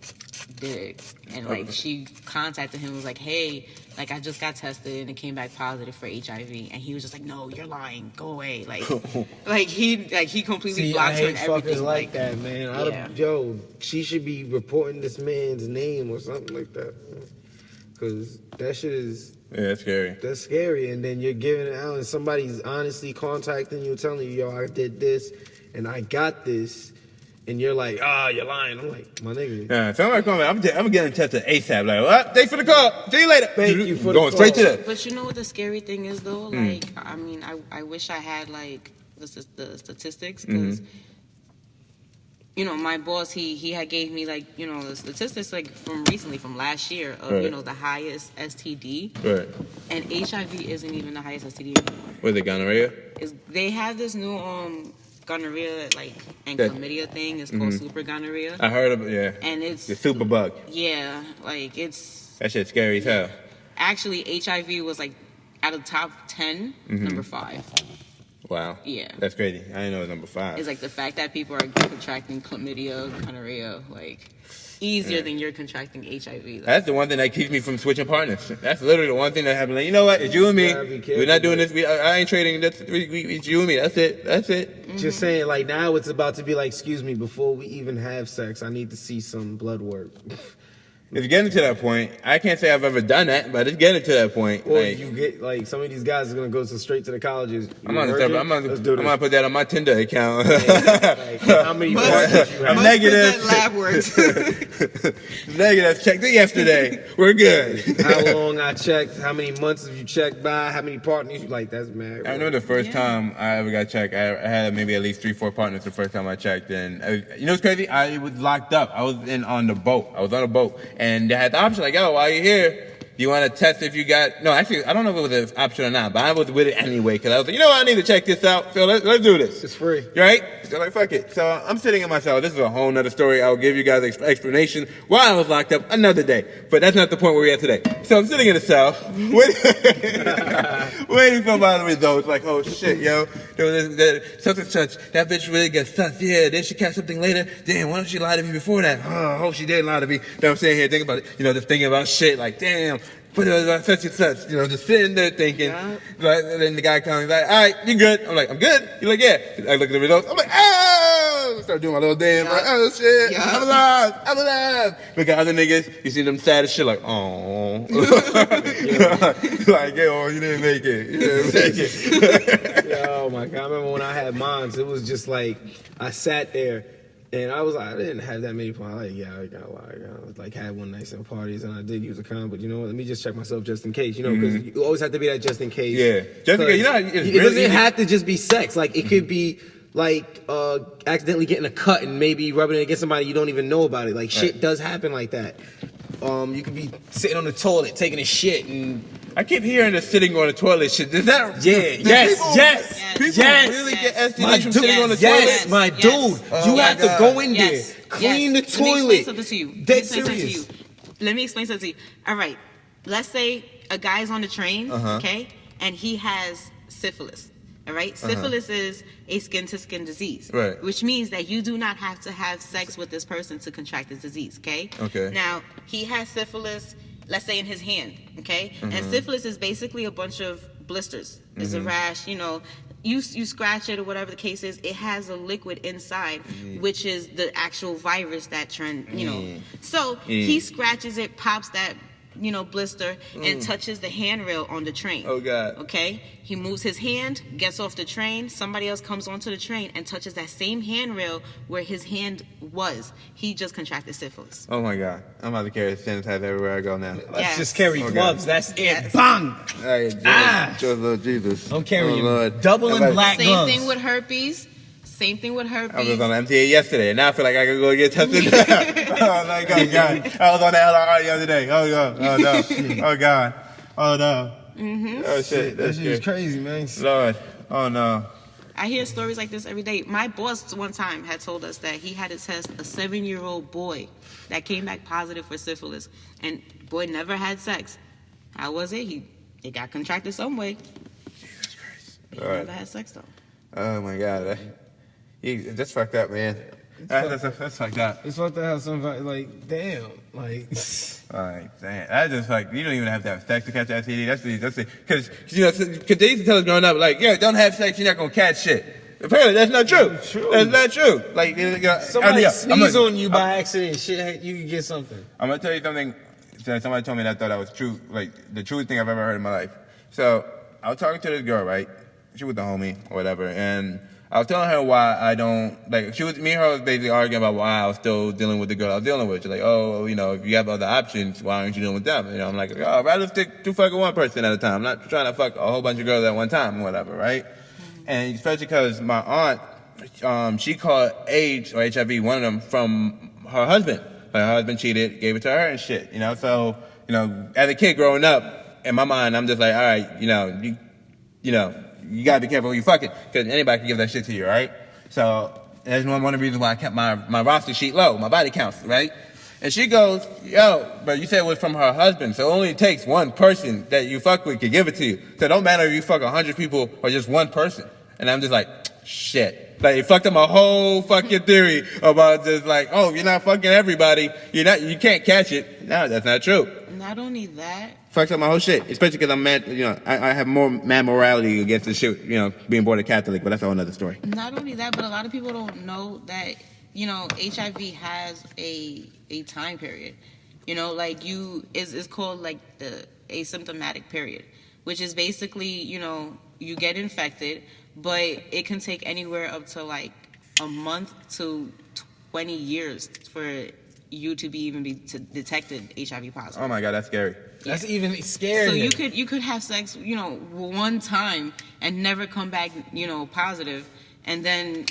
did it. And, like, she contacted him and was like, hey, like, I just got tested and it came back positive for HIV. And he was just like, no, you're lying. Go away. Like, he completely blocked her and everything. Fuckers like that, man. Yo, she should be reporting this man's name or something like that. Because that shit is... Yeah, that's scary. That's scary. And then you're giving it out and somebody's honestly contacting you, telling you, yo, I did this and I got this. And you're like, you're lying. I'm like, my nigga. Yeah, somebody call me. I'm getting tested ASAP. Like, what? Thanks for the call. See you later. Thank you for going the straight call. to that. But you know what the scary thing is, though? Like, I mean, I wish I had, like, the statistics. Because, you know, my boss, he had gave me, like, you know, the statistics, like, from last year of, right. you know, the highest STD. Right. And HIV isn't even the highest STD anymore. Was it gonorrhea? They have this new, gonorrhea, like, and chlamydia thing. It's called super gonorrhea. I heard of it, yeah. And it's... The super bug. Yeah, like, it's... That shit's scary as hell. Actually, HIV was, like, out of the top 10, number 5. Wow. Yeah. That's crazy. I didn't know it was number 5. It's like the fact that people are contracting chlamydia, gonorrhea, like, easier than you're contracting HIV. Like. That's the one thing that keeps me from switching partners. That's literally the one thing that happened. Like, you know what? It's you and me. We're not doing this. I ain't trading. It's you and me. That's it. That's it. Just saying, like, now it's about to be like, excuse me, before we even have sex, I need to see some blood work. It's getting to that point. I can't say I've ever done that, but it's getting to that point. Or like, you get, like, some of these guys are going to go straight to the colleges. I'm gonna put that on my Tinder account. Like, how many partners you have? I'm negative. Lab works. Negative. Checked it yesterday. We're good. How long I checked? How many months have you checked by? How many partners? Like, that's mad. I remember the first time I ever got checked. I had maybe at least 3-4 partners the first time I checked. And you know what's crazy? I was locked up. I was on the boat. I was on a boat. And they had the option, like, yo, while you're here, do you want to test if you got... No, actually, I don't know if it was an option or not, but I was with it anyway, because I was like, you know what, I need to check this out, so let's do this. It's free. Right? So, like, fuck it. So, I'm sitting in my cell. This is a whole nother story. I'll give you guys an explanation why I was locked up another day. But that's not the point where we're at today. So, I'm sitting in the cell, waiting for my results. Like, oh, shit, yo. There was such and such. That bitch really gets sus. Yeah, then she catch something later. Damn, why don't she lie to me before that? Oh, I hope she did lie to me. Then I'm sitting here thinking about it. You know, just thinking about shit. Like, damn. But it was like such and such, you know, just sitting there thinking. Yeah. Like, and then the guy comes, like, all right, you good? I'm like, I'm good. He's like, yeah. I look at the results. I'm like, oh! Start doing my little dance. Yeah. Like, oh, shit. Yeah. I'm alive. I'm alive. Look at other niggas. You see them sad as shit, like, oh. Like, yo, you didn't make it. You didn't make it. Yo, my God. I remember when I had mine, it was just like, I sat there. And I was like, I didn't have that many points. Like, yeah, I got a lot. I had one night at parties, and I did use a condom. But you know what? Let me just check myself just in case. You know, because you always have to be that just in case. Yeah, just in case. You know, it's it really doesn't easy. have to just be sex. Like, it could be like accidentally getting a cut and maybe rubbing it against somebody you don't even know about it. Like, shit does happen like that. You could be sitting on the toilet taking a shit and. I keep hearing the sitting on the toilet shit. Is that? Yes. People really get STDs from sitting on the toilet. Yes, my dude. Oh you my have God. to go in Yes. there, clean Yes. the toilet. Let me explain something to you. Dead serious. Let me explain something to you. All right. Let's say a guy's on the train, okay, and he has syphilis. All right? Syphilis is a skin-to-skin disease. Right. Which means that you do not have to have sex with this person to contract this disease, okay? Okay. Now, he has syphilis, let's say in his hand, okay? And syphilis is basically a bunch of blisters. It's a rash, you know. You scratch it or whatever the case is, it has a liquid inside, which is the actual virus that you know. So he scratches it, pops that blister and touches the handrail on the train. Oh God. Okay, he moves his hand, gets off the train. Somebody else comes onto the train and touches that same handrail where his hand was. He just contracted syphilis. Oh my God. I'm about to carry sanitizer everywhere I go now. Yes. Just carry gloves. That's it. Yes. Bang. Hey, Jesus, Lord Jesus. Don't carry Lord. double and black Same gloves. thing with herpes. Same thing with herpes. I was on MTA yesterday, and now I feel like I can go get tested. Oh my God. I was on the LRI the other day. Oh God. Oh no. Oh God. Oh no. Oh shit. That shit is crazy, man. Lord. Oh no. I hear stories like this every day. My boss one time had told us that he had to test a 7-year-old boy that came back positive for syphilis, and boy never had sex. How was it? He got contracted some way. Jesus Christ. He never had sex though. Oh my God. That's fucked up, man. That's fucked up. It's fucked to have somebody like, damn, like. Like, damn. That's just like, you don't even have to have sex to catch STD. That's the, because they used to tell us growing up, like, yeah, don't have sex, you're not gonna catch shit. Apparently, that's not true. That's not true. Like, Somebody sneeze on you by accident, shit, you can get something. I'm gonna tell you something that somebody told me that I thought that was true, like the truest thing I've ever heard in my life. So, I was talking to this girl, right? She was the homie or whatever, and I was telling her why I don't, like, me and her was basically arguing about why I was still dealing with the girl I was dealing with. She's like, oh, if you have other options, why aren't you dealing with them? I'm like, oh, I'd rather stick to fucking one person at a time. I'm not trying to fuck a whole bunch of girls at one time or whatever, right? And especially because my aunt, she caught AIDS or HIV, one of them, from her husband. Like, her husband cheated, gave it to her and shit, So, as a kid growing up, in my mind, I'm just like, all right, you gotta be careful who you fucking, because anybody can give that shit to you, right? So that's one of the reasons why I kept my roster sheet low, my body counts, right? And she goes, yo, but you said it was from her husband, so it only takes one person that you fuck with to give it to you. So it don't matter if you fuck 100 people or just one person. And I'm just like, shit. Like, it fucked up my whole fucking theory about just like, oh, you're not fucking everybody, you can't catch it. No, that's not true. Not only that. Fucks up my whole shit, especially because I'm mad, I have more mad morality against the shit, being born a Catholic, but that's a whole other story. Not only that, but a lot of people don't know that, HIV has a time period. It's called like the asymptomatic period, which is basically, you get infected, but it can take anywhere up to like a month to 20 years for you to be detected HIV positive. Oh my God, that's scary. That's even scary. So you could have sex, one time and never come back, positive, and then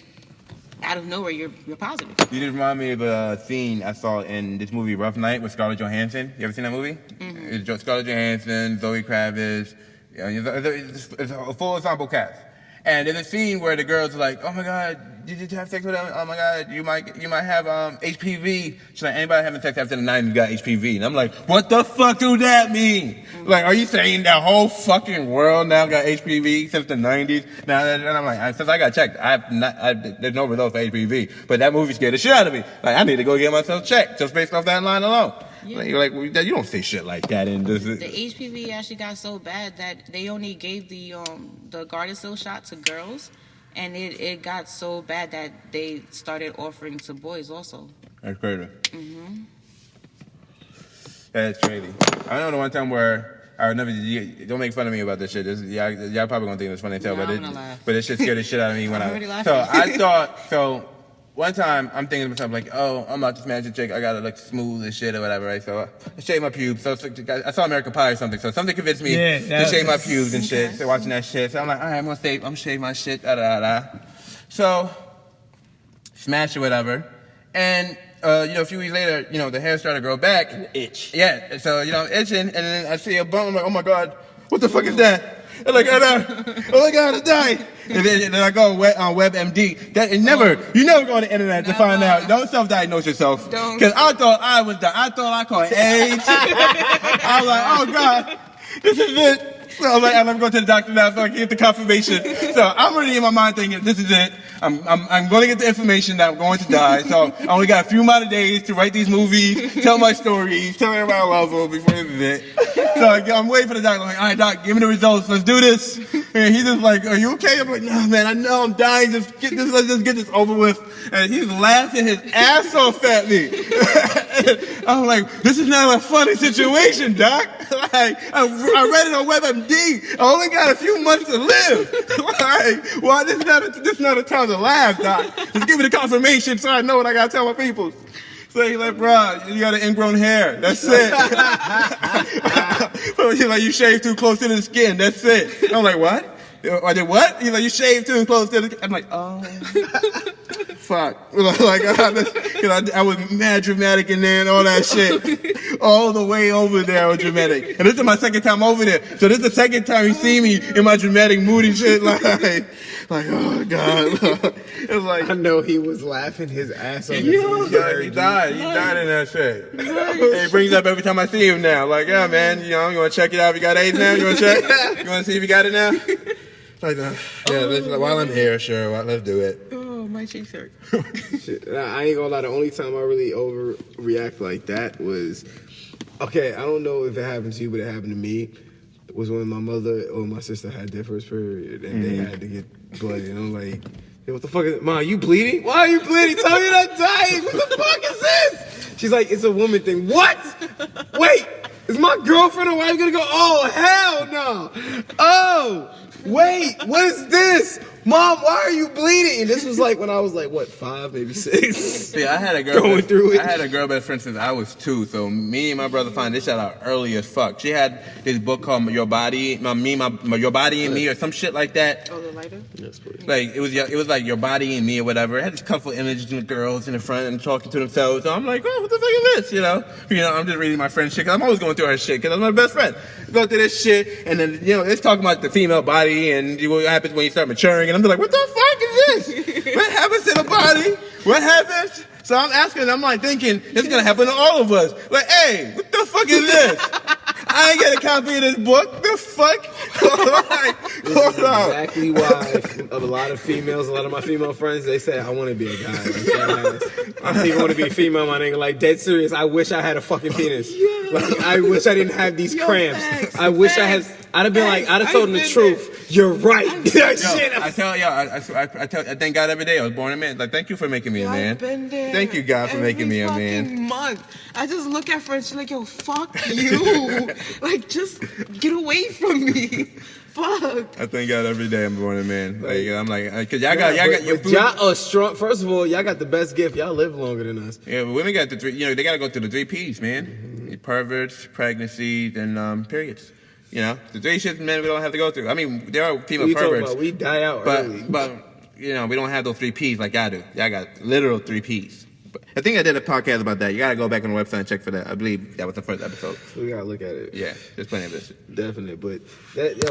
out of nowhere you're positive. You just remind me of a scene I saw in this movie Rough Night with Scarlett Johansson. You ever seen that movie? Mm-hmm. It's Scarlett Johansson, Zoe Kravitz. It's a full ensemble cast. And there's a scene where the girl's like, "Oh my God, did you have sex with him? Oh my God, you might have HPV." She's like, "Anybody having sex after the 90s got HPV?" And I'm like, "What the fuck do that mean? Mm-hmm. Like, are you saying the whole fucking world now got HPV since the 90s?" Now, and I'm like, since I got checked, there's no results for HPV. But that movie scared the shit out of me. Like, I need to go get myself checked just based off that line alone. Yeah. Like, you don't say shit like that. In this. The HPV actually got so bad that they only gave the Gardasil shot to girls, and it got so bad that they started offering to boys also. That's crazy. Mm-hmm. That's crazy. I know the one time where I never. Don't make fun of me about this shit. Y'all probably gonna think it's funny as hell, but it shit scared the shit out of me when So one time, I'm thinking to myself, like, oh, I'm about to smash a chick. I gotta look smooth as shit or whatever, right? So I shaved my pubes. So I saw American Pie or something. So something convinced me to shave my pubes and shit. So watching that shit. So I'm like, all right, I'm gonna shave my shit. So smash or whatever. And, a few weeks later, the hair started to grow back. Itch. Yeah. So, itching. And then I see a bump. I'm like, oh my God, what the fuck is that? I'm like, oh my God, I died. And then I go on WebMD. You never go on the internet to find out. Don't self-diagnose yourself. Because I thought I caught AIDS. I was like, oh God, this is it. So I was like, I'm going to go to the doctor now so I can get the confirmation. So I'm already in my mind thinking, this is it. I'm going to get the information that I'm going to die. So I only got a few more days to write these movies, tell my stories, tell everybody I love them before this is it. So I'm waiting for the doctor. I'm like, all right, doc, give me the results. Let's do this. And he's just like, are you okay? I'm like, no, man, I know I'm dying. Let's just get this over with. And he's laughing his ass off at me. I'm like, this is not a funny situation, Doc. Like, I read it on WebMD. I only got a few months to live. Like, well, this is not a time to laugh, Doc. Just give me the confirmation so I know what I gotta tell my people. So he's like, bro, you got an ingrown hair. That's it. He's like, you shaved too close to the skin. That's it. I'm like, what? I did what? He's like, you shaved too close to the skin. I'm like, oh. Fuck. Like, I was mad dramatic in there and all that shit. All the way over there I was dramatic. And this is my second time over there. So this is the second time he see me in my dramatic, moody shit. Like oh, God. It was like, I know he was laughing his ass off. Yeah, he died. He died in that shit. And he brings it up every time I see him now. Like, yeah, man, you want to check it out? You got AIDS now? You want to check? You want to see if you got it now? Like, while I'm here, sure, let's do it. Oh, my cheeks hurt. Shit, I ain't gonna lie. The only time I really overreact like that was, okay, I don't know if it happened to you, but it happened to me. Was when my mother or my sister had their first period and they had to get blood. And I'm like, hey, what the fuck is, Mom, you bleeding? Why are you bleeding? Tell me you're not dying. What the fuck is this? She's like, it's a woman thing. What? Wait, is my girlfriend or wife gonna go, oh, hell no. Oh, wait, what is this? Mom, why are you bleeding? And this was like when I was like, what, 5, maybe 6? See, I had a girl going through it. I had a girl best friend since I was 2. So me and my brother found this shit out early as fuck. She had this book called Your Body, Your Body and Me, or some shit like that. Oh, the lighter? Yes, please. Like it was like Your Body and Me or whatever. It had these colorful images of the girls in the front and talking to themselves. So I'm like, oh, what the fuck is this? You know, I'm just reading my friend's shit because I'm always going through her shit because I'm my best friend. Go through this shit and then it's talking about the female body and what happens when you start maturing. And I'm just like, what the fuck is this? What happens to the body? What happens? So I'm asking, I'm like thinking, it's gonna happen to all of us. Like, hey, what the fuck is this? I ain't get a copy of this book. The fuck? This is exactly why a lot of females, a lot of my female friends, they say, I want to be a guy. Like, I don't even want to be a female, my nigga. Like, dead serious. I wish I had a fucking penis. Like, I wish I didn't have these cramps. I wish I had. I'd have been like, I'd have told them the truth. You're right. I thank God every day I was born a man. Like, thank you for making me a man. Thank you, God, for making me a man. Month. I just look at friends like, yo, fuck you. Like, just get away from me. Fuck. I thank God every day I'm born a man. Like, I'm like, cause y'all got your food. Y'all are strong. First of all, y'all got the best gift. Y'all live longer than us. Yeah, but women got the 3. They gotta go through the 3 P's, man. Perverts, pregnancies, and periods. The 3 shits men we don't have to go through. I mean, there are female perverts. We die out early. But we don't have those 3 P's like y'all do. Y'all got literal 3 P's. But I think I did a podcast about that. You gotta go back on the website and check for that. I believe that was the first episode. We gotta look at it. Yeah, there's plenty of this. Definitely, but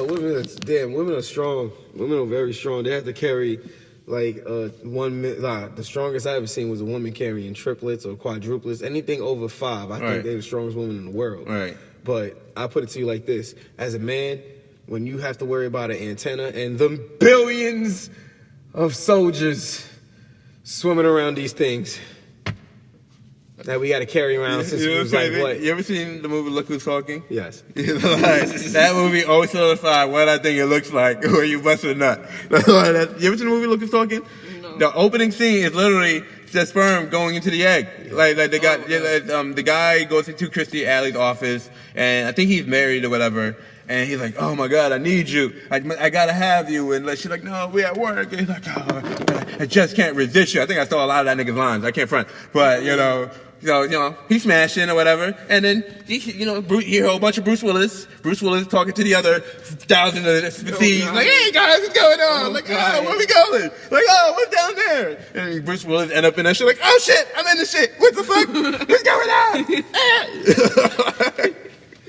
women are strong. Women are very strong. They have to carry like the strongest I ever seen was a woman carrying triplets or quadruplets. Anything over 5, I think they're the strongest woman in the world. Right. But I put it to you like this: as a man, when you have to worry about an antenna and the billions of soldiers swimming around these things that we got to carry around since we was like, what? You ever seen the movie Look Who's Talking? Yes. That movie always solidified what I think it looks like when you bust a nut. You ever seen the movie Look Who's Talking? No. The opening scene is literally the sperm going into the egg. Like the guy goes into Christy Alley's office, and I think he's married or whatever. And he's like, oh my God, I need you. I gotta have you. And she's like, no, we at work. And he's like, oh, I just can't resist you. I think I stole a lot of that nigga's lines. I can't front. But, so, he's smashing or whatever. And then, you hear a whole bunch of Bruce Willis. Bruce Willis talking to the other 1,000 of the thieves. Like, hey guys, what's going on? Where we going? Like, oh, what's down there? And Bruce Willis end up in that shit like, oh shit, I'm in the shit. What the fuck? What's going on?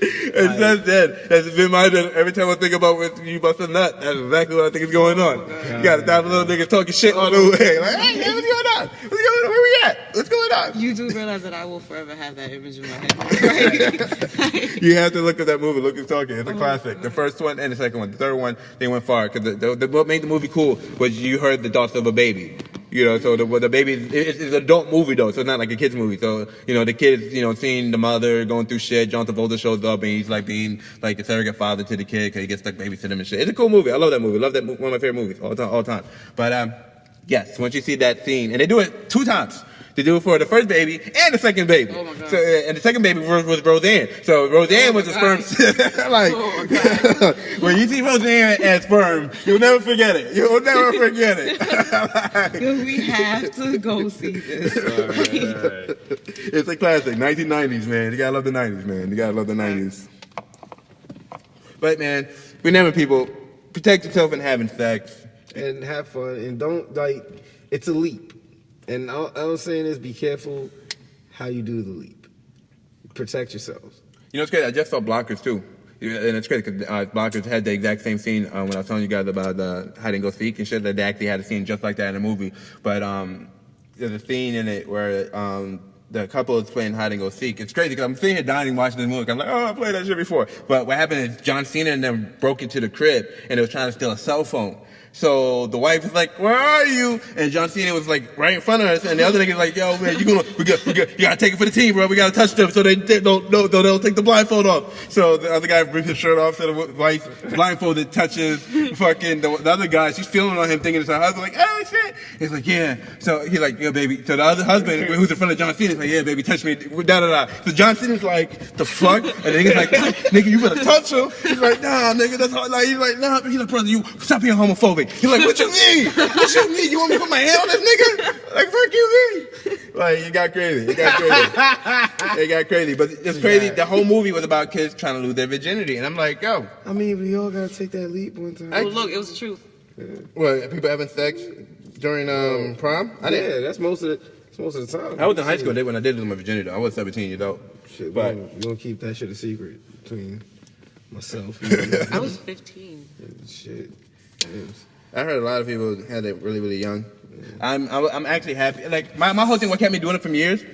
It's just that. That's been my every time I think about when you bust a nut, that's exactly what I think is going on. You got 1,000 little niggas talking shit all the way. Like, hey, man, what's going on? What's going on? Where we at? What's going on? You do realize that I will forever have that image in my head, right? You have to look at that movie. Look Who's Talking. It's a classic. The first one and the second one. The third one, they went far. Because what made the movie cool was you heard the thoughts of a baby. So the baby, it's an adult movie though, so it's not like a kid's movie. So, the kids, seeing the mother going through shit, John Travolta shows up and he's like being like the surrogate father to the kid because he gets stuck babysitting him and shit. It's a cool movie. I love that movie. Love that, one of my favorite movies all the time. But, yes, once you see that scene, and they do it 2 times. to do it for the first baby and the second baby. Oh my God. So, and the second baby was Roseanne. So Roseanne was a sperm. Like, when you see Roseanne as sperm, you'll never forget it. You'll never forget it. Like, We have to go see this. Right. it's a classic, 1990s, man. You gotta love the 90s, man. You gotta love the 90s. But man, remember, people, protect yourself in having sex. And have fun, and don't like. It's a leap, and all I'm saying is be careful how you do the leap. Protect yourselves. You know, it's great. I just saw Blockers too, and it's great because Blockers had the exact same scene when I was telling you guys about hide and go seek and shit. That they actually had a scene just like that in the movie. But there's a scene in it where the couple is playing hide and go seek. It's crazy because I'm sitting here dying watching this movie. I'm like, oh, I played that shit before. But what happened is John Cena and them broke into the crib and they was trying to steal a cell phone. So the wife is like, where are you? And John Cena was like right in front of us, and the other nigga's like, yo, man, you gotta take it for the team, bro. We gotta touch them so they don't take the blindfold off. So the other guy brings his shirt off, so the wife blindfolded touches fucking the other guy. She's feeling on him, thinking it's her husband. Like, oh shit. He's like, yeah. So he's like, yeah, baby. So the other husband, who's in front of John Cena, is like, yeah, baby, touch me. Da da da. So John Cena's like, the fuck? And the nigga's like, nigga, you better touch him. He's like, nah, nigga, that's hard. Like, he's like, nah. He's like, brother, you stop being homophobic. He's like, what you mean? What you mean? You want me to put my hand on this nigga? Like, fuck you, me. Like, it got crazy. It got crazy. But it's crazy. The whole movie was about kids trying to lose their virginity. And I'm like, yo. I mean, we all gotta take that leap one time. Oh, look, it was the truth. What, people having sex during prom? Yeah, that's most of the time. I was in high school when I did lose my virginity, though. I was 17 years old. Shit, but we're gonna keep that shit a secret between myself. I was 15. Shit. I heard a lot of people had it really, really young. I'm actually happy. Like, my whole thing, what kept me doing it for years,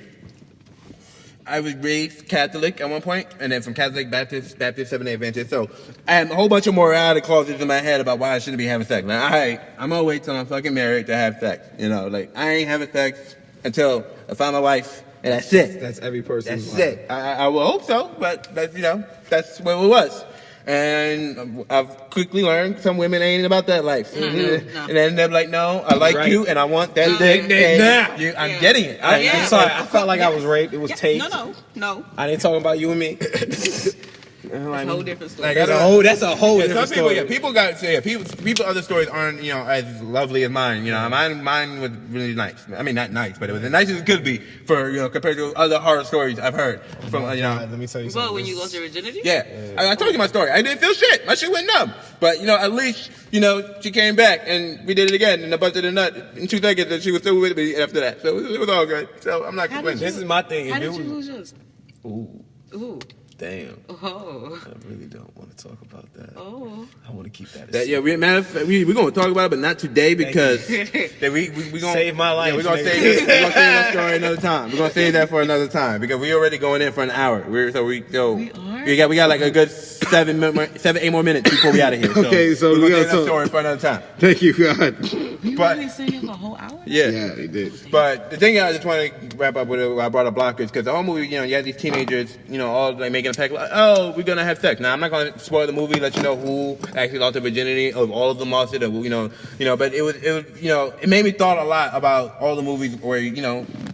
I was raised Catholic at one point, and then from Catholic, Baptist, Seventh-day Adventist. So I had a whole bunch of morality clauses in my head about why I shouldn't be having sex. Like, all right, I'm gonna wait till I'm fucking married to have sex. You know, like, I ain't having sex until I find my wife, and that's it. That's every person's That's life. it. I will hope so, but that's, that's what it was. And I've quickly learned some women ain't about that life. No. And then they're like, no, I like you and I want that dick. Now. I'm getting it. I'm sorry, I felt like I was raped. It was taped. No. I ain't talking about you and me. That's a whole different story. That's a whole different some people, story. people other stories aren't, as lovely as mine. Mine was really nice. I mean, not nice, but it was as nice as it could be for, compared to other horror stories I've heard from, Let me tell you something. Well, when you lost your virginity? Yeah. I told you my story. I didn't feel shit. My shit went numb. But, at least, she came back and we did it again and I busted a nut in 2 seconds and she was still with me after that. So it was all good. So I'm not complaining. This is my thing. How did you lose yours? Ooh. Damn. Oh. I really don't want to talk about that. Oh. I want to keep that. We're going to talk about it, but not today because we going to save my life. Yeah, we're going to save that story another time. We're going to save that for another time because we already going in for an hour. We got like a good 7-8 more minutes before we out of here. Okay, so we're going to we save that story for another time. Thank you, God. We really sitting here for a whole hour? Yeah, they did. But the thing I just want to wrap up with, I brought up Blockers because the whole movie, you had these teenagers, all like making a pact, like, oh, we're gonna have sex. Now I'm not gonna spoil the movie, let you know who actually lost their virginity, or all of them lost it, or but it was, it made me thought a lot about all the movies where you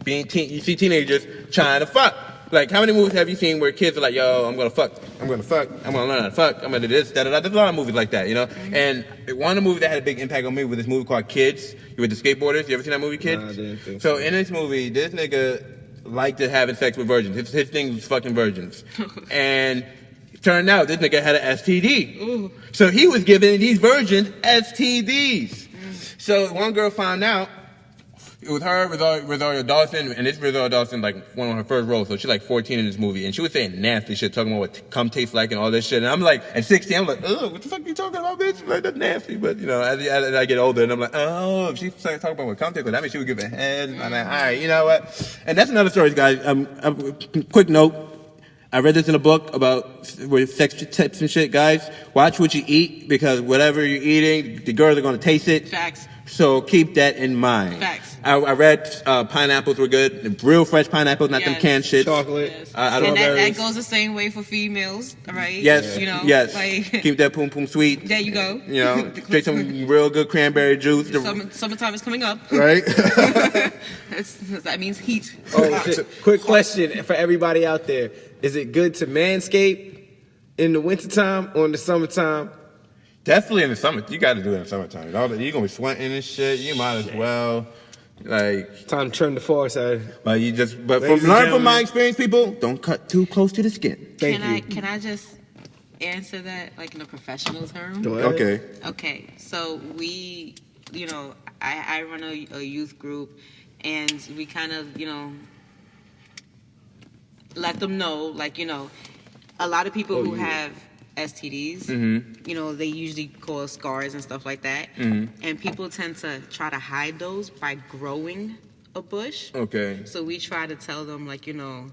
see teenagers trying to fuck. Like, how many movies have you seen where kids are like, yo, I'm gonna learn how to fuck, I'm gonna do this, da da da. There's a lot of movies like that, Mm-hmm. And one of the movies that had a big impact on me was this movie called Kids. You with the skateboarders? You ever seen that movie, Kids? Nah, I didn't think so. In this movie, this nigga liked to having sex with virgins. His thing was fucking virgins. And it turned out this nigga had an STD. Ooh. So he was giving these virgins STDs. So one girl found out. It was her, Rosario Dawson, and this Rosario Dawson, like, one of her first roles, so she's like 14 in this movie, and she was saying nasty shit, talking about what cum tastes like and all this shit, and I'm like, at 16, I'm like, oh, what the fuck are you talking about, bitch? Like, that's nasty, but, as I get older, and I'm like, oh, if she started talking about what cum tastes like, that means she would give a head, and I'm like, all right, you know what? And that's another story, guys. Quick note. I read this in a book about sex tips and shit, guys. Watch what you eat, because whatever you're eating, the girls are going to taste it. Facts. So keep that in mind. Facts. I read pineapples were good. Real fresh pineapples, not them canned shit. Chocolate. Yes. I don't And know. that goes the same way for females, right? Yes. You know, yes. like Keep that poom poom sweet. there you go. You know, drink some real good cranberry juice. Summertime is coming up. Right? That means heat. Oh, shit. Quick question for everybody out there: is it good to manscape in the wintertime or in the summertime? Definitely in the summer. You got to do it in the summertime. You're going to be sweating and shit. You might as well. Like, Time to turn the force out. but Ladies and learn from my gentlemen. experience, people, don't cut too close to the skin. Can I just answer that like in a professional term? Go ahead. Okay. Okay, so we, you know, I run a youth group, and we kind of, you know, let them know, like, you know, a lot of people who have STDs, you know, they usually cause scars and stuff like that, and people tend to try to hide those by growing a bush. Okay. So we try to tell them, like, you know,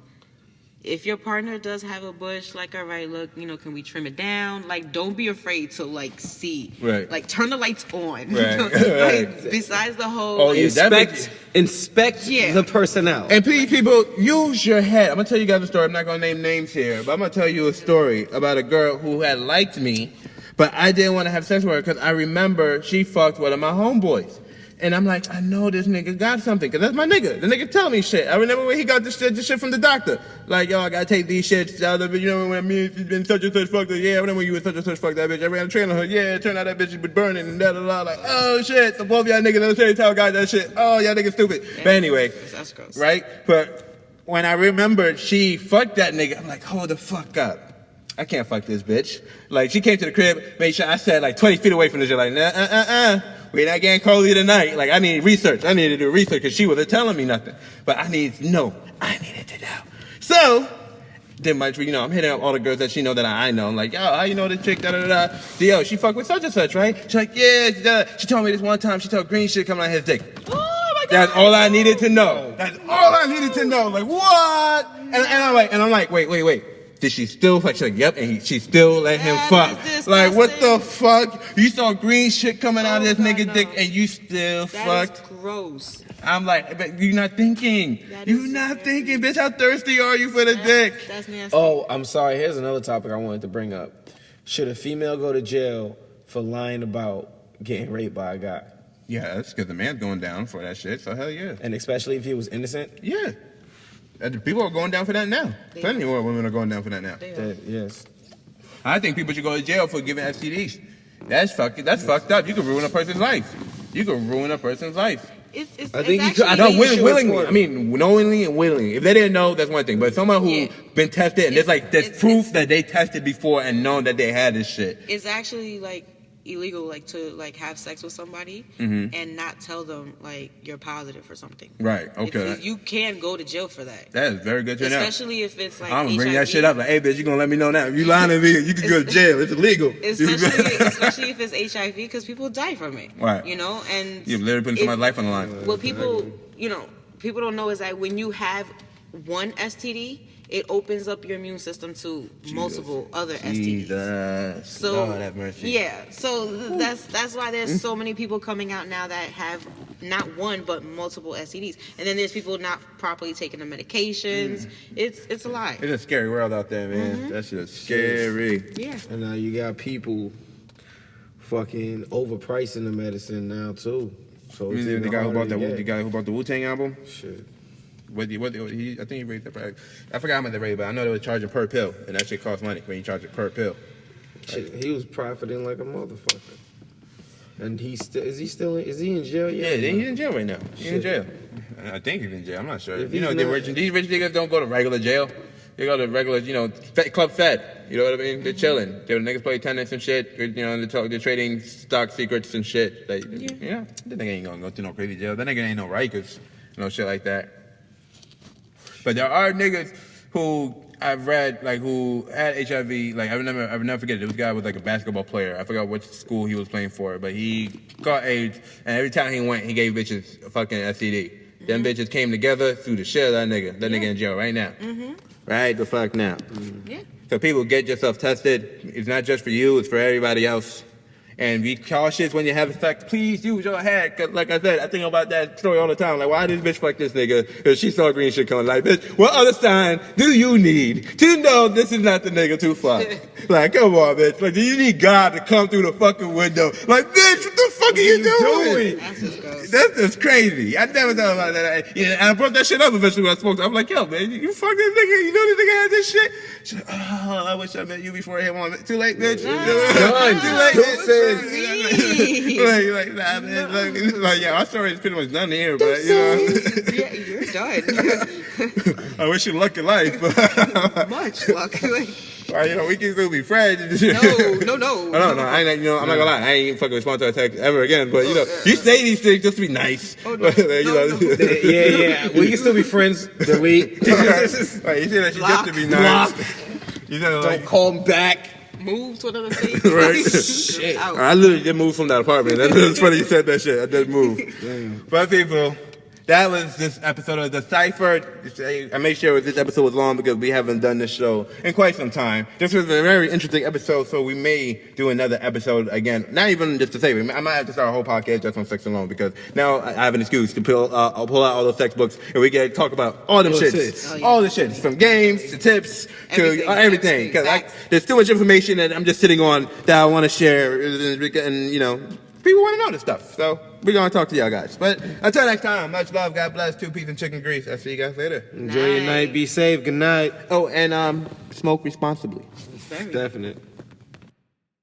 if your partner does have a bush, like, all right, look, you know, can we trim it down? Like, don't be afraid to, like, see. Right. Like, turn the lights on. Right. Like, besides the whole... Oh, yeah, Inspect Yeah. the personnel. And please, people, use your head. I'm going to tell you guys a story. I'm not going to name names here, but I'm going to tell you a story about a girl who had liked me, but I didn't want to have sex with her because I remember she fucked one of my homeboys. And I'm like, I know this nigga got something, because that's my nigga. The nigga tell me shit. I remember when he got this shit from the doctor. Like, yo, I gotta take these shits out of it. You know, when me, she's been such and such fucked her. Yeah, I remember when you was such and such fucked that bitch. I ran a train on her. Yeah, it turned out that bitch was burning and da da da. Like, oh shit. So both y'all niggas at the same time got that shit. Oh, y'all niggas stupid. But anyway, That's gross. right? But when I remembered she fucked that nigga, I'm like, hold the fuck up. I can't fuck this bitch. Like, she came to the crib, made sure I sat like 20 feet away from this shit. Like, we're not getting cozy tonight. Like, I need research. I needed to do research because she wasn't telling me nothing. But I needed to know. So, then you know, I'm hitting up all the girls that she know that I know. I'm like, yo, how you know this chick, da da da da. So, yo, she fuck with such and such, right? She's like, yeah, she told me this one time, she told green shit coming out his dick. Oh, my God. That's all I needed to know. That's all I needed to know. Like, what? And I'm like, wait. Did she still fuck? She's like, yep, and she still let him fuck. Like, what the fuck? You saw green shit coming out of this nigga no. dick and you still fucked? That's gross. I'm like, but you're not thinking. You're not thinking, bitch. How thirsty are you for the dick? That's nasty. Oh, I'm sorry. Here's another topic I wanted to bring up. Should a female go to jail for lying about getting raped by a guy? Yeah, that's because the man's going down for that shit, so hell yeah. And especially if he was innocent? Yeah. People are going down for that now. Plenty more women are going down for that now. Yes. I think people should go to jail for giving STDs. That's fucked up. You can ruin a person's life. It's I think you could- I No, think you should willingly. report I mean, knowingly and willingly. If they didn't know, that's one thing. But someone who been tested and there's proof that they tested before and known that they had this shit. It's actually like illegal, like to like have sex with somebody and not tell them like you're positive for something. Right. Okay. You can go to jail for that. That is very good to know. Especially if it's like I'm gonna bring HIV. that shit up. Like, hey, bitch, you gonna let me know now? If you lying to me, you can go to jail. It's illegal. Especially if it's HIV, because people die from it. Right. You know, and You're literally putting somebody's life on the line. what people, you know, people don't know is that when you have one STD, it opens up your immune system to multiple other STDs. Jesus. So Lord have mercy. yeah, so that's why there's so many people coming out now that have not one but multiple STDs, and then there's people not properly taking the medications. It's a lie. It's a scary world out there, man. That shit is scary. Yeah. And now you got fucking overpricing the medicine now too. So You it's mean even the guy who harder bought to the get. guy who bought the Wu-Tang album? Shit. I think he raised the price. I forgot how much they raised, but I know they were charging per pill, and that shit costs money when you charge it per pill. Shit, he was profiting like a motherfucker. And is he in jail Yeah, yet? he's in jail right now. He's in jail. I think he's in jail. I'm not sure. If You know, he's these rich niggas don't go to regular jail. They go to regular, you know, Club Fed. You know what I mean? They're chilling. The niggas play tennis and shit. You know, they're trading stock secrets and shit. Like, yeah, that nigga ain't gonna go to no crazy jail. That nigga ain't no Rikers, no shit like that. But there are niggas who I've read, like, who had HIV. Like, I would never forget it. There was a guy who was like a basketball player. I forgot which school he was playing for, but he caught AIDS, and every time he went, he gave bitches a fucking STD. Them bitches came together, threw the shit out of that nigga. That nigga in jail right now. Right the fuck now. Yeah. So people, get yourself tested. It's not just for you, it's for everybody else. and be cautious when you have sex. Please use your head, cause like I said, I think about that story all the time. Like, why did this bitch fuck this nigga? Cause she saw green shit coming. Like, bitch, what other sign do you need to know this is not the nigga to fuck? Like, come on, bitch. Like, do you need God to come through the fucking window? Like, bitch, what the fuck are you doing? That's just crazy. I never thought about that. Yeah, and I brought that shit up eventually when I spoke to her. I'm like, yo, man, you fuck this nigga. You know this nigga had this shit? She's like, oh, I wish I met you before I hit one. Too late, bitch. Done. Too late, bitch. Like, nah, man. Like, yeah, our story is pretty much done here, but, you know. Yeah, you're done. I wish you luck in life. Much luck. Well, you know, we can still be friends. No. No, I ain't, you know, I'm not gonna lie. I ain't even fucking respond to a text ever again. But, you know, you say these things just to be nice. Oh, no. Yeah. We can still be friends. Delete. Right, you say that shit just to be nice. You know, Don't call him back. Move to another state. Right. Shit. I literally did move from that apartment. That's funny you said that shit. I did move. Damn. But people, that was this episode of the Cypher. I made sure this episode was long because we haven't done this show in quite some time. This was a very interesting episode, so we may do another episode again. Not even just to say, I might have to start a whole podcast just on sex alone because now I have an excuse to pull out all those sex books and we can talk about all them shits. Oh, yeah. All the shits, from games to tips to everything. Because there's too much information that I'm just sitting on that I want to share, and you know, people want to know this stuff. So we're gonna talk to y'all guys. But until next time, much love, God bless, 2 peas and chicken grease. I'll see you guys later. Enjoy your night. Be safe. Good night. Oh, and smoke responsibly. Definite.